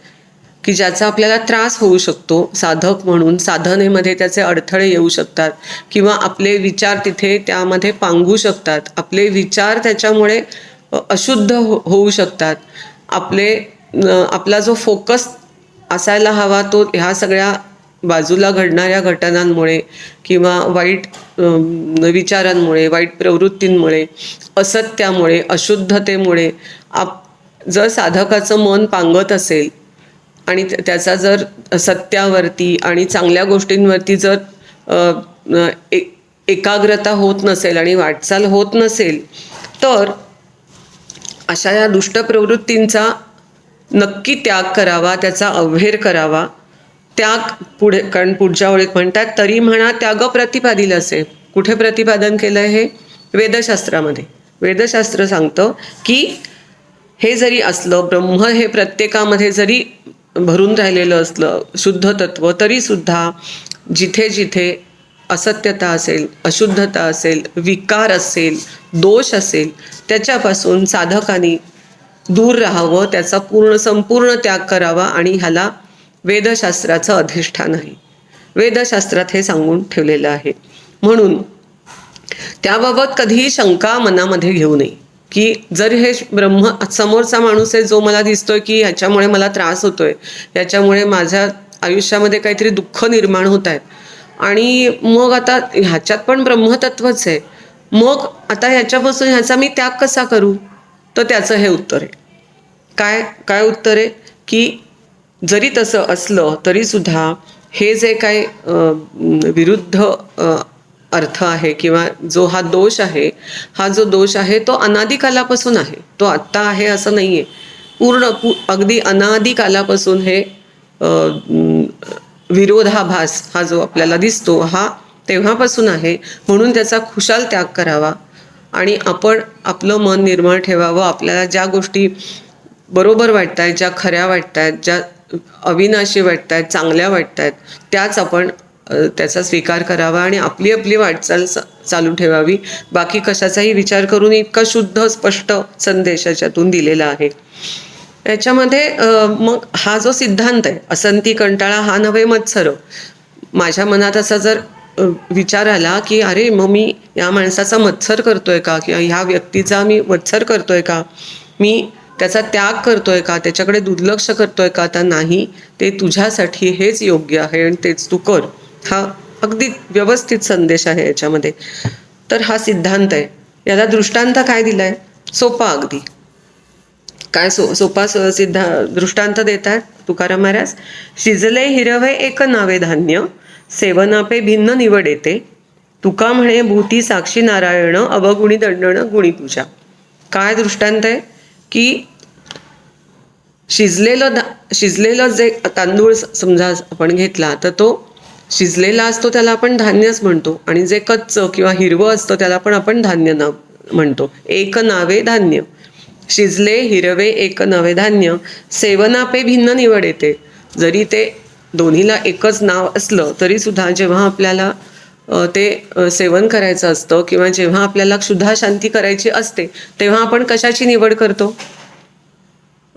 की ज्याचा आपल्याला त्रास होऊ शकतो, साधक म्हणून साधनेमध्ये त्याचे अडथळे येऊ शकतात किंवा आपले विचार तिथे त्यामध्ये पांगू शकतात, आपले विचार त्याच्यामुळे अशुद्ध होऊ शकतात, आपला जो फोकस असायला हवा तो ह्या सगळ्या बाजूला घडणाऱ्या घटनांमुळे किंवा वाईट विचारांमुळे, वाईट प्रवृत्तींमुळे, असत्यामुळे, अशुद्धतेमुळे जर साधकाचं मन पांगत असेल आणि त्याचा जर सत्यावरती आणि चांगल्या गोष्टींवरती जर एकाग्रता होत नसेल आणि वाटचाल होत नसेल, तर अशा या दुष्ट प्रवृत्तींचा नक्की त्याग करावा, त्याचा अव्हेर करावा. त्याग पुढे, कारण पुढच्या ओळीत म्हणतात तरी म्हणा त्याग प्रतिपादिल असे. कुठे प्रतिपादन केलं हे? वेदशास्त्रामध्ये. वेदशास्त्र सांगतं की हे जरी असलं, ब्रह्म हे प्रत्येकामध्ये जरी भरून राहिलेलं असलं शुद्ध तत्व, तरीसुद्धा जिथे जिथे असत्यता असेल, अशुद्धता असेल, विकार असेल, दोष असेल, त्याच्यापासून साधकांनी दूर राहावं, त्याचा संपूर्ण त्याग करावा. आणि ह्याला वेदशास्त्राचं अधिष्ठान आहे. वेदशास्त्रात हे सांगून ठेवलेलं आहे. म्हणून त्याबाबत कधीही शंका मनामध्ये घेऊ नये की जर हे ब्रह्म समोरचा माणूस आहे जो मला दिसतोय की ह्याच्यामुळे मला त्रास होतोय, ह्याच्यामुळे माझ्या आयुष्यामध्ये काहीतरी दुःख निर्माण होत आहेत आणि मग आता ह्याच्यात पण ब्रह्मतत्वच आहे, मग आता ह्याच्यापासून ह्याचा मी त्याग कसा करू? तर त्याचं हे उत्तर आहे. काय उत्तर आहे की जरी तसं असलं तरीसुद्धा हे जे काही विरुद्ध अर्थ आहे किंवा जो हा दोष आहे, हा जो दोष आहे तो अनादिकालापासून आहे. तो आत्ता आहे असं नाही आहे. अगदी अनादिकालापासून हे विरोधाभास हा जो आपल्याला दिसतो हा तेव्हापासून आहे. म्हणून त्याचा खुशाल त्याग करावा आणि आपण आपलं मन निर्मळ ठेवावं. आपल्याला ज्या गोष्टी बरोबर वाटत आहेत, ज्या खऱ्या वाटत आहेत, ज्या अविनाशी वाटत आहेत, चांगल्या वाटत आहेत, त्याच आपण त्याचा स्वीकार करावा आणि आपली वाटचाल चालू ठेवावी. बाकी कशाचाही विचार करून इतका शुद्ध स्पष्ट संदेश याच्यातून दिलेला आहे. याच्यामध्ये मग हा जो सिद्धांत आहे, असंती कंटाळा हा नव्हे मत्सर. माझ्या मनात असा जर विचार आला की अरे मग मी या माणसाचा मत्सर करतोय का, किंवा ह्या व्यक्तीचा मी मत्सर करतोय का, मी त्याचा त्याग करतोय का, त्याच्याकडे दुर्लक्ष करतोय का, तर नाही, ते तुझ्यासाठी हेच योग्य आहे आणि तेच तू कर. हा अगदी व्यवस्थित संदेश आहे याच्यामध्ये. तर हा सिद्धांत आहे. याला दृष्टांत काय दिलाय? सोपा अगदी. काय सोपा दृष्टांत देतात तुकाराम महाराज. शिजले हिरवे एक नावे धान्य, सेवनापे भिन्न निवड येते. तुका म्हणे भूती साक्षी नारायण, अवगुणी दंडण गुणी तुझ्या. काय दृष्टांत आहे की शिजलेलं जे तांदूळ समजा आपण घेतला तर तो शिजलेला असतो त्याला आपण धान्यच म्हणतो, आणि जे कच्चं किंवा हिरवं असतं त्याला पण आपण धान्य म्हणतो. एक नावे धान्य. शिजले हिरवे एक नवे धान्य, सेवनापे भिन्न निवड येते. जरी ते दोन्हीला एकच नाव असलं तरीसुद्धा जेव्हा आपल्याला ते सेवन करायचं असतं किंवा जेव्हा आपल्याला क्षुधा शांती करायची असते तेव्हा आपण कशाची निवड करतो?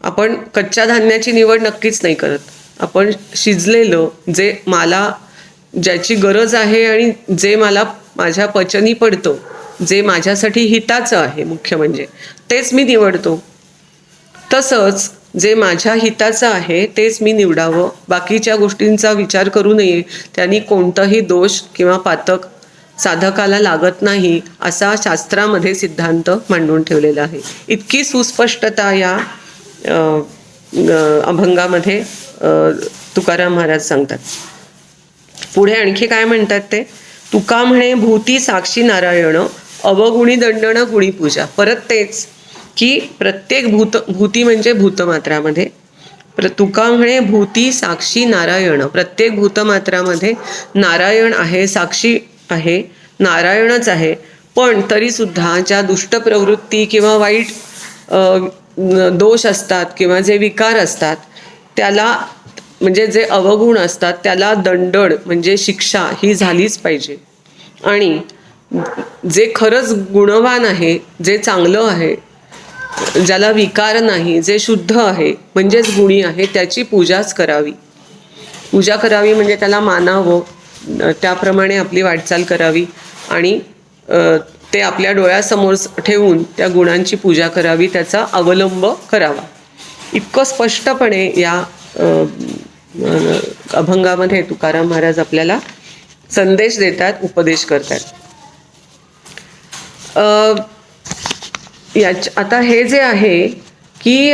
आपण कच्च्या धान्याची निवड नक्कीच नाही करत. आपण शिजलेलं, जे मला ज्याची गरज आहे आणि जे मला माझ्या पचनी पडतं, जे माझ्यासाठी हिताचं आहे मुख्य म्हणजे, तेच मी निवडतो. तसंच जे माझ्या हिताचं आहे तेच मी निवडावं, बाकीच्या गोष्टींचा विचार करू नये, त्यांनी कोणताही दोष किंवा पातक साधकाला लागत नाही, असा शास्त्रामध्ये सिद्धांत मांडून ठेवलेला आहे. इतकी सुस्पष्टता या अभंगामध्ये तुकाराम महाराज सांगतात. पुढे आणखी काय म्हणतात ते, तुका म्हणे भूती साक्षी नारायण, अवगुणी दंडन गुणी पूजा. परत तेच की प्रत्येक भूती म्हणजे भूतमात्रामध्ये तुका म्हणे भूती साक्षी नारायण, प्रत्येक भूतमात्रामध्ये नारायण आहे, साक्षी आहे, नारायणच आहे. पण तरीसुद्धा ज्या दुष्ट प्रवृत्ती किंवा वाईट दोष असतात किंवा जे विकार असतात त्याला, म्हणजे जे अवगुण असतात त्याला दंडण म्हणजे शिक्षा ही झालीच पाहिजे. आणि जे खरंच गुणवान आहे, जे चांगलं आहे, ज्याला विकार नाही, जे शुद्ध आहे म्हणजेच गुणी आहे, त्याची पूजाच करावी. पूजा करावी म्हणजे त्याला मानावं, त्याप्रमाणे आपली वाटचाल करावी आणि ते आपल्या डोळ्यासमोर ठेवून त्या गुणांची पूजा करावी, त्याचा अवलंब करावा. इतकं स्पष्टपणे या अभंगामध्ये तुकाराम महाराज आपल्याला संदेश देतात, उपदेश करतात. आता हे जे आहे की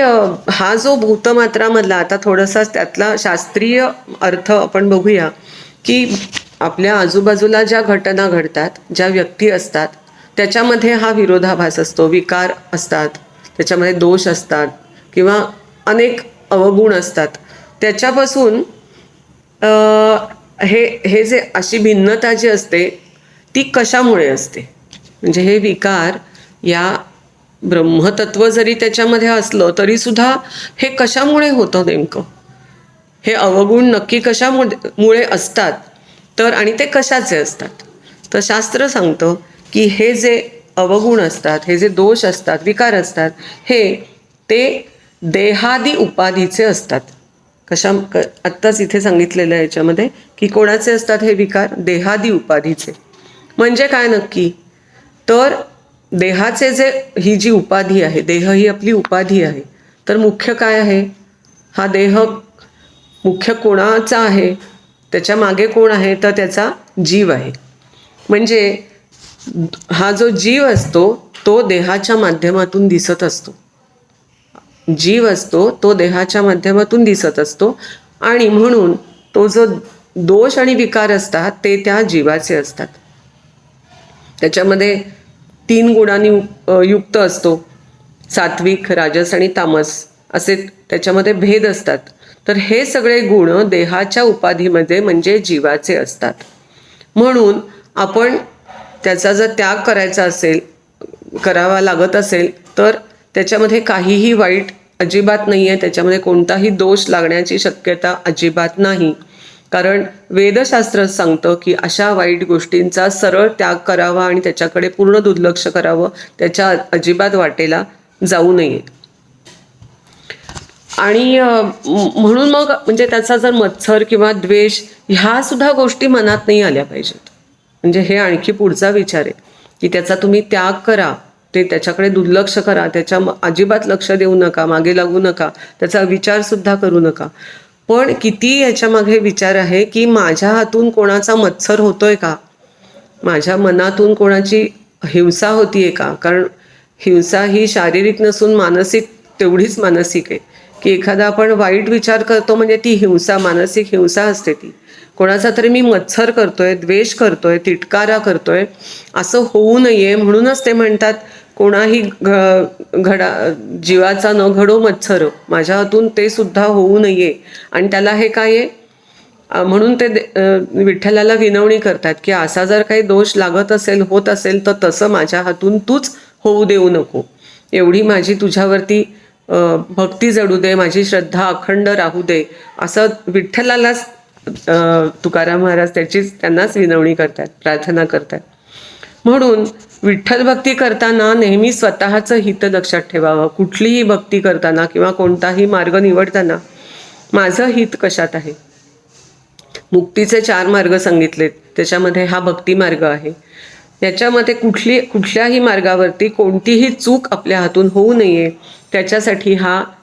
हा जो भूतमात्रामधला, आता थोडासा त्यातला शास्त्रीय अर्थ आपण बघूया की आपल्या आजूबाजूला ज्या घटना घडतात, ज्या व्यक्ती असतात, त्याच्यामध्ये हा विरोधाभास असतो, विकार असतात, त्याच्यामध्ये दोष असतात किंवा अनेक अवगुण असतात. त्याच्यापासून हे जे अशी भिन्नता जी असते ती कशामुळे असते, म्हणजे हे विकार या ब्रह्मतत्व जरी त्याच्यामध्ये असलं तरीसुद्धा हे कशामुळे होतं नेमकं, हे अवगुण नक्की कशामुळे असतात तर, आणि ते कशाचे असतात. तर शास्त्र सांगतं की हे जे अवगुण असतात, हे जे दोष असतात, विकार असतात, ते देहादी उपाधीचे असतात. आत्ताच इथे सांगितलेलं आहे याच्यामध्ये की कोणाचे असतात हे विकार, देहादी उपाधीचे. म्हणजे काय नक्की, तर देहाचे ही जी उपाधी आहे, देह ही आपली उपाधी आहे, तर मुख्य काय आहे, हा देह मुख्य कोणाचा आहे, त्याच्या मागे कोण आहे, तर त्याचा जीव आहे. म्हणजे हा जो जीव असतो तो देहाच्या माध्यमातून दिसत असतो, जीव असतो तो देहाच्या माध्यमातून दिसत असतो, आणि म्हणून तो जो दोष आणि विकार असतात ते त्या जीवाचे असतात. त्याच्यामध्ये 3 गुणांनी युक्त असतो, सात्विक, राजस आणि तामस असे त्याच्यामध्ये भेद असतात. तर हे सगळे गुण देहाच्या उपाधीमध्ये म्हणजे जीवाचे असतात. म्हणून आपण त्याचा जर त्याग करायचा असेल, करावा लागत असेल, तर त्याच्यामध्ये काहीही वाईट अजिबात नाही आहे, त्याच्यामध्ये कोणताही दोष लागण्याची शक्यता अजिबात नाही. कारण वेदशास्त्र सांगतं की अशा वाईट गोष्टींचा सरळ त्याग करावा आणि त्याच्याकडे पूर्ण दुर्लक्ष करावं, त्याच्या अजिबात वाटेला जाऊ नये. आणि म्हणून मग म्हणजे त्याचा जर मत्सर किंवा द्वेष ह्या सुद्धा गोष्टी मनात नाही आल्या पाहिजेत. म्हणजे हे आणखी पुढचा विचार आहे की त्याचा तुम्ही त्याग करा, ते त्याच्याकडे दुर्लक्ष करा, त्याच्या अजिबात लक्ष देऊ नका, मागे लागू नका, त्याचा विचारसुद्धा करू नका. पण किती याच्यामागे विचार आहे की माझ्या हातून कोणाचा मत्सर होतोय का, माझ्या मनातून कोणाची हिंसा होतीये का. कारण हिंसा ही शारीरिक नसून मानसिक, तेवढीच मानसिक आहे की एखादा आपण वाईट विचार करतो म्हणजे ती हिंसा, मानसिक हिंसा असते ती. कोणाचा तरी मी मत्सर करतोय, द्वेष करतोय, तिटकारा करतोय, असं होऊ नये म्हणूनच ते म्हणतात कोणाही जीवाचा न घडो मत्सर, माझ्या हातून ते सुद्धा होऊ नये. आणि त्याला हे काय आहे म्हणून ते विठ्ठलाला विनवणी करतात की असा जर काही दोष लागत असेल, होत असेल, तर तसं माझ्या हातून तूच होऊ देऊ नको. एवढी माझी तुझ्यावरती भक्ती जडू दे, माझी श्रद्धा अखंड राहू दे, असं विठ्ठलालाच तुकाराम महाराज त्यांनाच विनवणी करतात, प्रार्थना करतात. म्हणून विठ्ठल भक्ती करताना नेहमी स्वतःचं हित लक्षात ठेवावं. कुठलीही भक्ती करताना किंवा कोणताही मार्ग निवडताना माझं हित कशात आहे. मुक्तीचे 4 मार्ग सांगितलेत, त्याच्यामध्ये हा भक्ती मार्ग आहे. याच्यामध्ये कुठल्याही मार्गावरती कोणतीही चूक आपल्या हातून होऊ नये, त्याच्यासाठी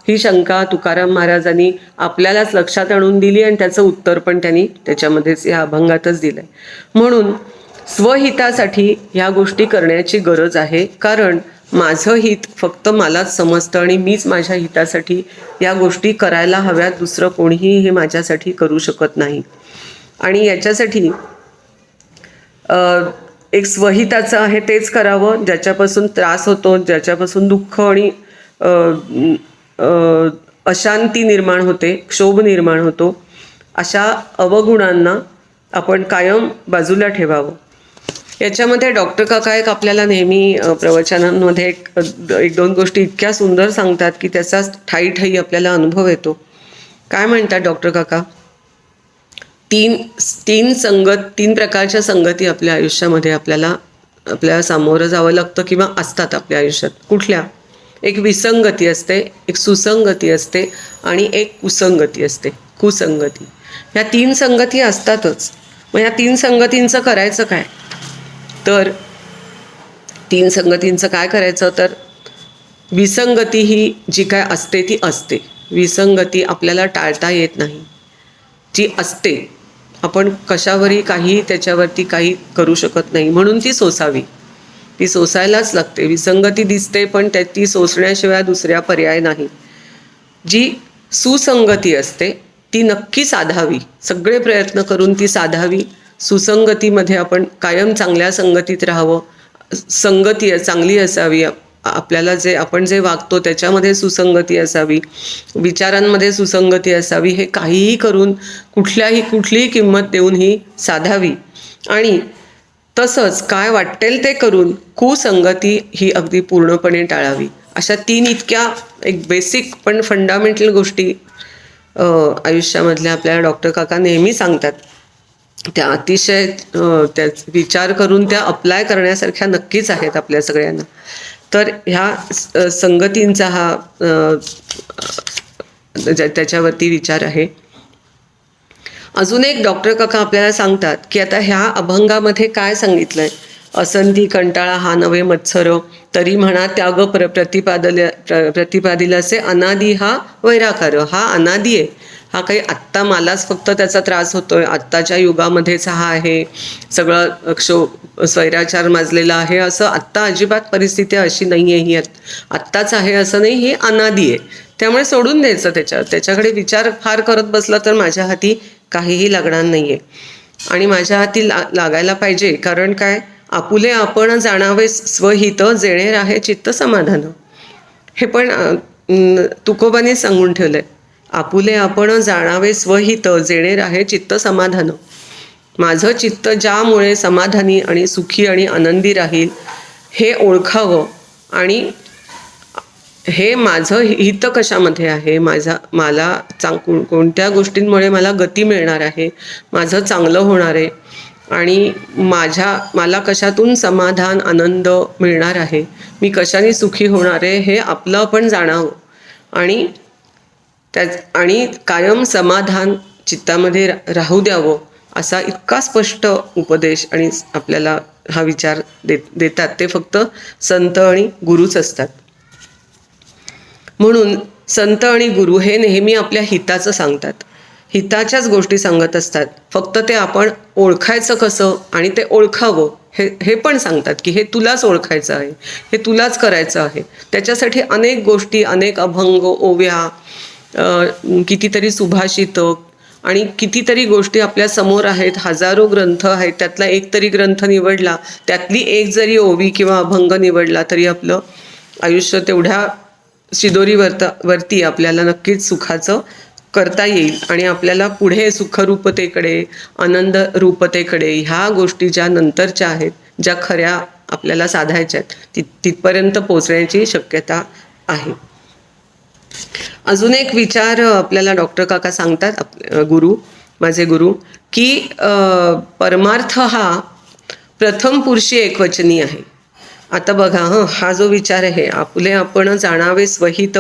ही शंका तुकाराम महाराजांनी आपल्यालाच लक्षात आणून दिली आणि त्याचं उत्तर पण त्यांनी त्याच्यामध्येच या अभंगातच दिलंय. म्हणून स्वहितासाठी ह्या गोष्टी करण्याची गरज आहे, कारण माझं हित फक्त मलाच समजतं आणि मीच माझ्या हितासाठी या गोष्टी करायला हव्यात, दुसरं कोणीही हे माझ्यासाठी करू शकत नाही. आणि याच्यासाठी एक स्वहिताचं आहे तेच करावं, ज्याच्यापासून त्रास होतो, ज्याच्यापासून दुःख आणि अशांती निर्माण होते, क्षोभ निर्माण होतो, अशा अवगुणांना आपण कायम बाजूला ठेवावं. याच्यामध्ये डॉक्टर काका एक आपल्याला नेहमी प्रवचनांमध्ये एक दोन गोष्टी इतक्या सुंदर सांगतात की त्याचा ठायी आपल्याला अनुभव येतो. काय म्हणतात डॉक्टर काका? तीन प्रकारच्या संगती आपल्या आयुष्यामध्ये आपल्याला सामोरं जावं लागतं किंवा असतात आपल्या आयुष्यात. कुठल्या? एक विसंगती असते, एक सुसंगती असते आणि एक कुसंगती. ह्या 3 संगती असतातच. मग ह्या 3 संगतींचं करायचं काय? तर 3 संगतींचं काय करायचं? तर विसंगती ही जी काय असते ती असते. विसंगती आपल्याला टाळता येत नाही, जी असते. आपण कशावरही त्याच्यावरती काही करू शकत नाही, म्हणून ती सोसावी. ती सोसायलाच लागते. विसंगती दिसते पण ती सोसण्याशिवाय दुसऱ्या पर्याय नाही. जी सुसंगती असते ती नक्की साधावी, सगळे प्रयत्न करून ती साधावी. सुसंगतीमध्ये आपण कायम चांगल्या संगतीत राहावं. संगती चांगली असावी. आपल्याला आपण जे वागतो त्याच्यामध्ये सुसंगती असावी, विचारांमध्ये सुसंगती असावी. हे काहीही करून कुठलीही किंमत देऊन ही साधावी. आणि तसंच काय वाटेल ते करून कुसंगती ही अगदी पूर्णपणे टाळावी. अशा 3 इतक्या एक बेसिक पण फंडामेंटल गोष्टी आयुष्यामधल्या आपल्याला डॉक्टर काका नेहमी सांगतात. त्या अतिशय त्या विचार करून त्या अप्लाय करण्यासारख्या नक्कीच आहेत आपल्या सगळ्यांना. तर ह्या संगतींचा त्याच्यावरती विचार आहे. अजून एक डॉक्टर काका आपल्याला सांगतात की आता ह्या अभंगामध्ये काय सांगितलंय? असंधी कंटाळा हा नवे मत्सर, तरी म्हणा त्याग प्रतिपादिलासे अनादी हा वैराकार. हा अनादी आहे. हा काही आत्ता मलाच फक्त त्याचा त्रास होतोय, आत्ताच्या युगामध्येच हा आहे, सगळं स्वैराचार माजलेला आहे, असं आत्ता अजिबात परिस्थिती अशी नाही आहे. ही आत्ताच आहे असं नाही, ही अनादी आहे. त्यामुळे सोडून द्यायचं त्याच्याकडे विचार फार करत बसला तर माझ्या हाती काहीही लागणार नाही आहे. आणि माझ्या हाती लागायला पाहिजे, कारण काय? आपुले आपण जाणावे स्वहित, जेणे राहे चित्त समाधान. हे पण तुकोबांनी सांगून ठेवलंय. आपुले आपण जाणावे स्वहित, जेणे राहे चित्त समाधान. माझं चित्त ज्यामुळे समाधानी आणि सुखी आणि आनंदी राहील हे ओळखावं. आणि हे माझं हित कशामध्ये आहे, मला कोणत्या गोष्टींमुळे मला गती मिळणार आहे, माझं चांगलं होणार आहे, आणि मला कशातून समाधान आनंद मिळणार आहे, मी कशाने सुखी होणार आहे, हे आपलं आपण जाणावं. आणि कायम समाधान चित्तामध्ये राहू द्यावं, असा इतका स्पष्ट उपदेश आणि आपल्याला हा विचार देतात ते फक्त संत आणि गुरुच असतात. म्हणून संत आणि गुरु हे नेहमी आपल्या हिताचं सांगतात, हिताच्याच गोष्टी सांगत असतात. फक्त ते आपण ओळखायचं कसं आणि ते ओळखावं हे पण सांगतात की हे तुलाच ओळखायचं आहे, हे तुलाच करायचं आहे. त्याच्यासाठी अनेक गोष्टी, अनेक अभंग, ओव्या, कितीतरी सुभाषितं आणि कितीतरी गोष्टी आपल्या समोर आहेत. हजारो ग्रंथ आहेत. त्यातला एक तरी ग्रंथ निवडला, त्यातली एक जरी ओवी किंवा अभंग निवडला तरी आपलं आयुष्य तेवढ्या शिदोरीवरती आपल्याला नक्कीच सुखाचं करता येईल. आणि आपल्याला पुढे सुखरूपतेकडे, आनंद रूपतेकडे, ह्या गोष्टी ज्या नंतरच्या आहेत, ज्या खऱ्या आपल्याला साधायच्या आहेत, तिथपर्यंत पोचण्याची शक्यता आहे. अजून एक विचार आपल्याला डॉक्टर काका सांगतात, माझे गुरु, की परमार्थ हा प्रथम पुरुषी एकवचनी आहे. आता बघा, हा जो विचार आहे, आपुले आपण जाणावे स्वहित,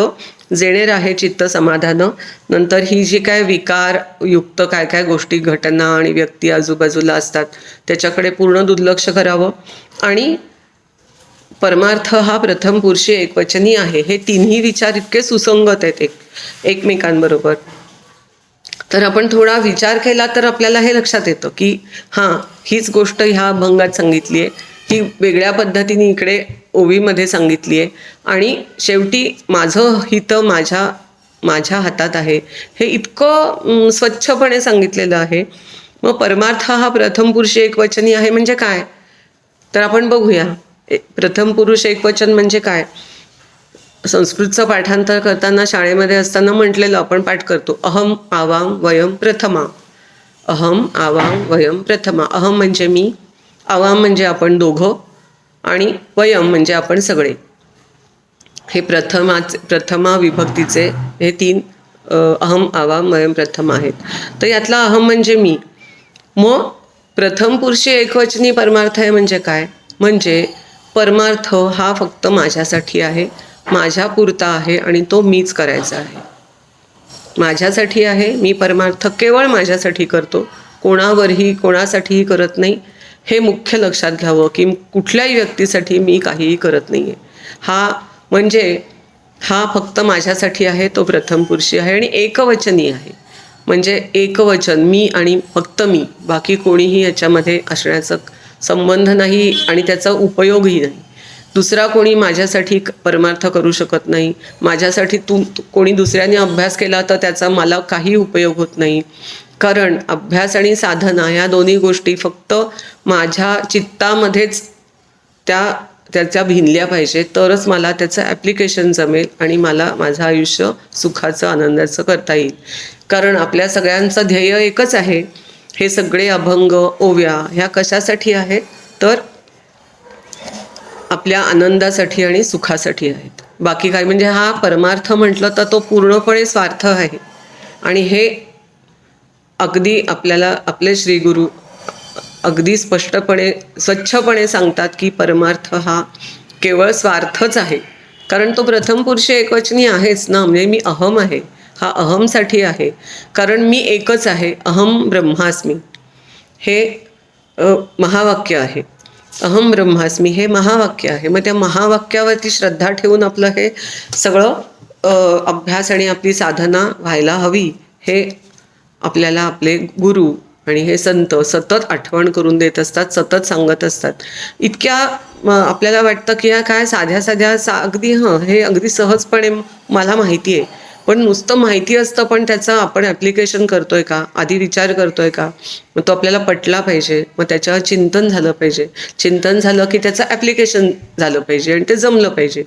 जेणे राहे चित्त समाधान. नंतर ही जी काय विकारयुक्त काय गोष्टी, घटना आणि व्यक्ती आजूबाजूला असतात त्याच्याकडे पूर्ण दुर्लक्ष करावं. आणि परमार्थ हा प्रथम पुरुषी एकवचनी आहे. हे तिन्ही विचार इतके सुसंगत आहेत एकमेकांबरोबर. तर आपण थोडा विचार केला तर आपल्याला हे लक्षात येतं की हां, हीच गोष्ट ह्या अभंगात सांगितली आहे, ही वेगळ्या पद्धतीने इकडे ओवीमध्ये सांगितली आहे, आणि शेवटी माझं हित माझ्या हातात आहे, हे इतकं स्वच्छपणे सांगितलेलं आहे. मग परमार्थ हा प्रथम पुरुष एकवचनी आहे म्हणजे काय, तर आपण बघूया. प्रथम पुरुष एकवचन म्हणजे काय. संस्कृतचं पाठांतर करताना शाळेमध्ये असताना म्हटलेलं आपण पाठ करतो, अहम आवाम वयम प्रथमा. अहम आवाम वयम प्रथमा. अहम म्हणजे मी, आवाम म्हणजे आपण दोघं, आणि वयम म्हणजे आपण सगळे. हे प्रथमा विभक्तीचे हे तीन अहम आवाम वयम प्रथम आहेत. तर यातला अहम म्हणजे मी. मग प्रथम पुरुषी एकवचनी परमार्थ आहे म्हणजे काय, म्हणजे परमार्थ हा फक्त माझ्यासाठी आहे, माझ्यापुरता आहे, आणि तो मीच करायचा आहे. माझ्यासाठी आहे, मी परमार्थ केवळ माझ्यासाठी करतो, कोणासाठीही करत नाही. हे मुख्य लक्षात घ्यावं की कुठल्याही व्यक्तीसाठी मी काहीही करत नाही आहे. हा फक्त माझ्यासाठी आहे, तो प्रथम पुरुषी आहे आणि एकवचनी आहे. म्हणजे एकवचन, मी आणि फक्त मी, बाकी कोणीही याच्यामध्ये असण्याचा संबंध नाही आणि त्याचा उपयोगही नाही. दुसरा कोणी माझ्यासाठी परमार्थ करू शकत नाही. माझ्यासाठी कोणी दुसऱ्याने अभ्यास केला तर त्याचा मला काही उपयोग होत नाही. कारण अभ्यास आणि साधना या दोन्ही गोष्टी फक्त माझ्या चित्तामध्येच त्याच्या भिनल्या पाहिजे, तरच मला त्याचं ॲप्लिकेशन जमेल आणि मला माझं आयुष्य सुखाचं आनंदाचं करता येईल. कारण आपल्या सगळ्यांचं ध्येय एकच आहे. हे सगळे अभंग ओव्या ह्या कशासाठी आहेत, तर आपल्या आनंदासाठी आणि सुखासाठी आहेत. बाकी काय, म्हणजे हा परमार्थ म्हटलं तर तो पूर्णपणे स्वार्थ आहे. आणि हे अगदी आपल्याला आपले श्रीगुरू अगदी स्पष्टपणे स्वच्छपणे सांगतात की परमार्थ हा केवळ स्वार्थच आहे. कारण तो प्रथम पुरुषी एकवचनी आहेच ना. म्हणजे मी अहम आहे, हा अहमसाठी आहे, कारण मी एकच आहे. अहम ब्रह्मास्मी हे महावाक्य आहे. अहम ब्रह्मास्मी हे महावाक्य आहे. मग त्या महावाक्यावरती श्रद्धा ठेवून आपलं हे सगळं अभ्यास आणि आपली साधना व्हायला हवी. हे आपल्याला आपले गुरु आणि हे संत सतत आठवण करून देत असतात, सतत सांगत असतात. इतक्या आपल्याला वाटतं की ह्या काय साध्या अगदी हे अगदी सहजपणे मला माहिती आहे. पण नुसतं माहिती असतं, पण त्याचं आपण ॲप्लिकेशन करतोय का, आधी विचार करतोय का. मग तो आपल्याला पटला पाहिजे, मग त्याच्यावर चिंतन झालं पाहिजे. चिंतन झालं की त्याचं ॲप्लिकेशन झालं पाहिजे आणि ते जमलं पाहिजे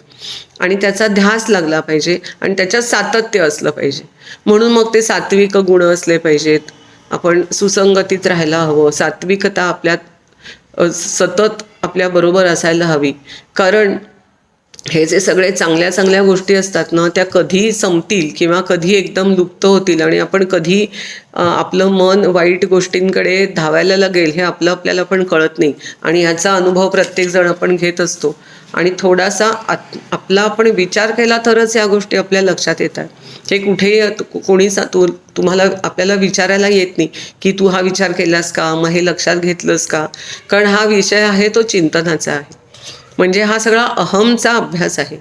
आणि त्याचा ध्यास लागला पाहिजे आणि त्याच्यात सातत्य असलं पाहिजे. म्हणून मग ते सात्विक गुण असले पाहिजेत. आपण सुसंगतीत राहायला हवं. सात्विकता आपल्यात सतत आपल्याबरोबर असायला हवी. कारण हे जे सगळे चांगल्या गोष्टी असतात ना, त्या कधी संपतील किंवा कधी एकदम लुप्त होतील आणि आपण कधी आपलं मन वाईट गोष्टींकडे धावायला लागेल हे आपल्याला पण कळत नाही. आणि ह्याचा अनुभव प्रत्येकजण आपण घेत असतो. आणि थोडासा आपला आपण विचार केला तरच या गोष्टी आपल्या लक्षात येतात. हे कुठेही कोणी तुम्हाला आपल्याला विचारायला येत नाही की तू हा विचार केलास का, मग हे लक्षात घेतलंस का. कारण हा विषय आहे तो चिंतनाचा आहे. म्हणजे हा सगळा अहमचा अभ्यास आहे.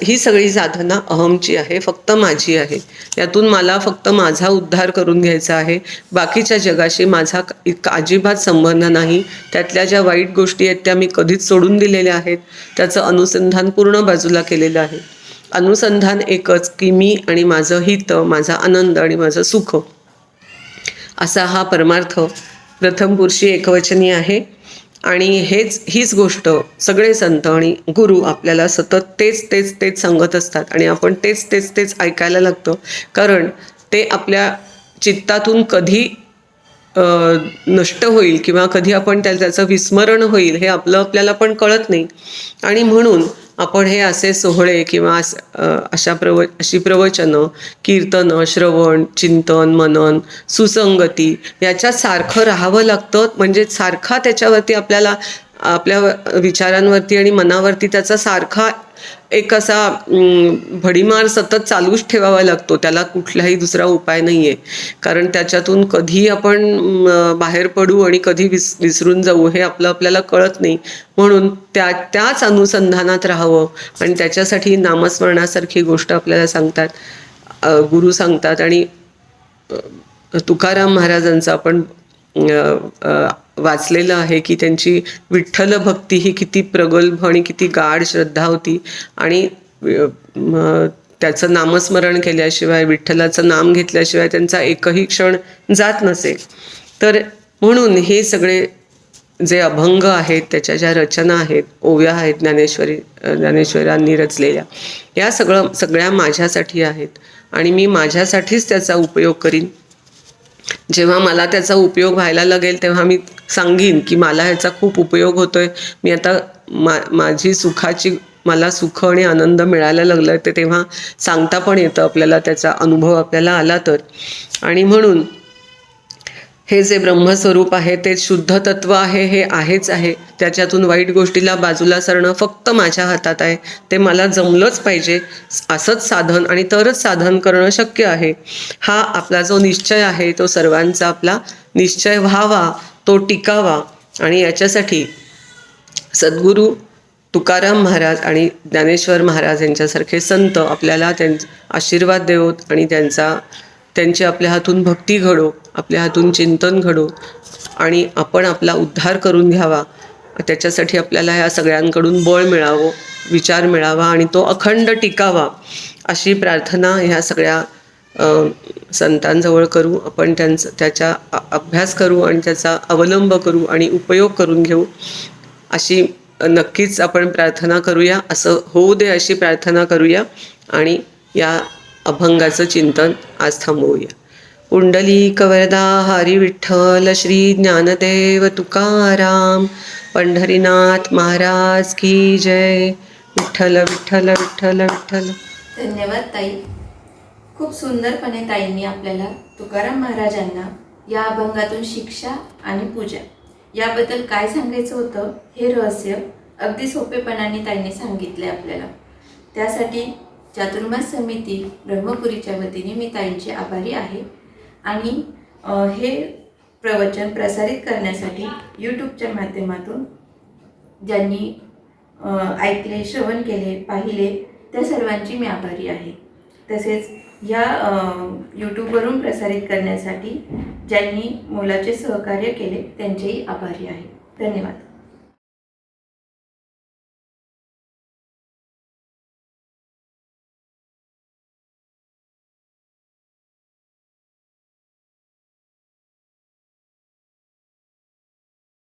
ही सगळी साधना अहमची आहे, फक्त माझी आहे. यातून मला फक्त माझा उद्धार करून घ्यायचा आहे. बाकीच्या जगाशी माझा अजिबात संबंध नाही. त्यातल्या ज्या वाईट गोष्टी आहेत त्या मी कधीच सोडून दिलेल्या आहेत. त्याचं अनुसंधान पूर्ण बाजूला केलेलं आहे. अनुसंधान एकच की मी आणि माझं हित, माझा आनंद आणि माझं सुख, असा हा परमार्थ प्रथम पुरुषी एकवचनी आहे. आणि हीच गोष्ट सगळे संत आणि गुरु आपल्याला सतत तेच सांगत असतात आणि आपण तेच ऐकायला लागतं. कारण ते आपल्या चित्तातून कधी नष्ट होईल किंवा कधी आपण त्याचं विस्मरण होईल हे आपल्याला पण कळत नाही. आणि म्हणून आपण हे असे सोहळे किंवा अशी प्रवचनं, कीर्तनं, श्रवण, चिंतन, मनन, सुसंगती याच्यात सारखं राहावं लागतं. म्हणजे सारखा त्याच्यावरती आपल्याला आपल्या विचारांवरती आणि मनावरती त्याचा सारखा एक असा भडीमार सतत चालूच ठेवावा लागतो. त्याला कुठलाही दुसरा उपाय नाही आहे. कारण त्याच्यातून कधी आपण बाहेर पडू आणि कधी विसरून जाऊ हे आपल्याला कळत नाही. म्हणून त्याच अनुसंधानात राहावं आणि त्याच्यासाठी नामस्मरणासारखी गोष्ट आपल्याला सांगतात, गुरु सांगतात. आणि तुकाराम महाराजांचं आपण वाचलेलं आहे की त्यांची विठ्ठल भक्ती ही किती प्रगल्भ आणि किती गाढ श्रद्धा होती. आणि त्याचं नामस्मरण केल्याशिवाय, विठ्ठलाचं नाम घेतल्याशिवाय त्यांचा एकही क्षण जात नसे. तर म्हणून हे सगळे जे अभंग आहेत, त्याच्या ज्या रचना आहेत, ओव्या आहेत ज्ञानेश्वरांनी रचलेल्या, या सगळ्या माझ्यासाठी आहेत आणि मी माझ्यासाठीच त्याचा उपयोग करीन. जेव्हा मला त्याचा उपयोग व्हायला लागेल तेव्हा मी सांगीन की मला ह्याचा खूप उपयोग होतोय, मी आता माझी मला सुख आणि आनंद मिळायला लागलं, ते तेव्हा सांगता पण येतं आपल्याला, त्याचा अनुभव आपल्याला आला तर. आणि म्हणून हे जे ब्रह्मस्वरूप आहे ते शुद्ध तत्व आहे, हे आहेच आहे. त्याच्यातून वाईट गोष्टीला बाजूला सरणं फक्त माझ्या हातात आहे. ते मला जमलंच पाहिजे, असंच साधन आणि तरच साधन करणं शक्य आहे. हा आपला जो निश्चय आहे तो सर्वांचा आपला निश्चय व्हावा, तो टिकावा. आणि याच्यासाठी सद्गुरू तुकाराम महाराज आणि ज्ञानेश्वर महाराज यांच्यासारखे संत आपल्याला आशीर्वाद देवोत आणि त्यांची आपल्या हातून भक्ती घडो, आपल्या हातून चिंतन घडो आणि आपण आपला उद्धार करून घ्यावा. त्याच्यासाठी आपल्याला ह्या सगळ्यांकडून बळ मिळावं, विचार मिळावा आणि तो अखंड टिकावा, अशी प्रार्थना ह्या सगळ्या संतांजवळ करू. आपण त्याचा अभ्यास करू आणि त्याचा अवलंब करू आणि उपयोग करून घेऊ, अशी नक्कीच आपण प्रार्थना करूया. असं होऊ दे अशी प्रार्थना करूया आणि या अभंगाचं चिंतन आज थांबवूया. पुंडलिक वरदा हरी विठ्ठल श्री ज्ञानदेव तुकाराम पंढरीनाथ महाराज की जय. विठ्ठल विठ्ठल विठ्ठल विठ्ठल. धन्यवाद ताई. खूप सुंदरपणे ताईंनी आपल्याला तुकाराम महाराजांना या अभंगातून शिक्षा आणि पूजा याबद्दल काय सांगायचं होतं हे रहस्य अगदी सोपेपणाने ताईंनी सांगितले आपल्याला. त्यासाठी चातुर्मास समिती ब्रह्मपुरीच्या वतीने मी ताईंचे आभारी आहे. आणि हे प्रवचन प्रसारित करण्यासाठी यूट्यूबच्या माध्यमातून ज्यांनी ऐकले, श्रवण केले, पाहिले त्या सर्वांची मी आभारी आहे. तसेच या यूट्यूबवरून प्रसारित करण्यासाठी ज्यांनी मोलाचे सहकार्य केले त्यांचेही आभारी आहे. धन्यवाद.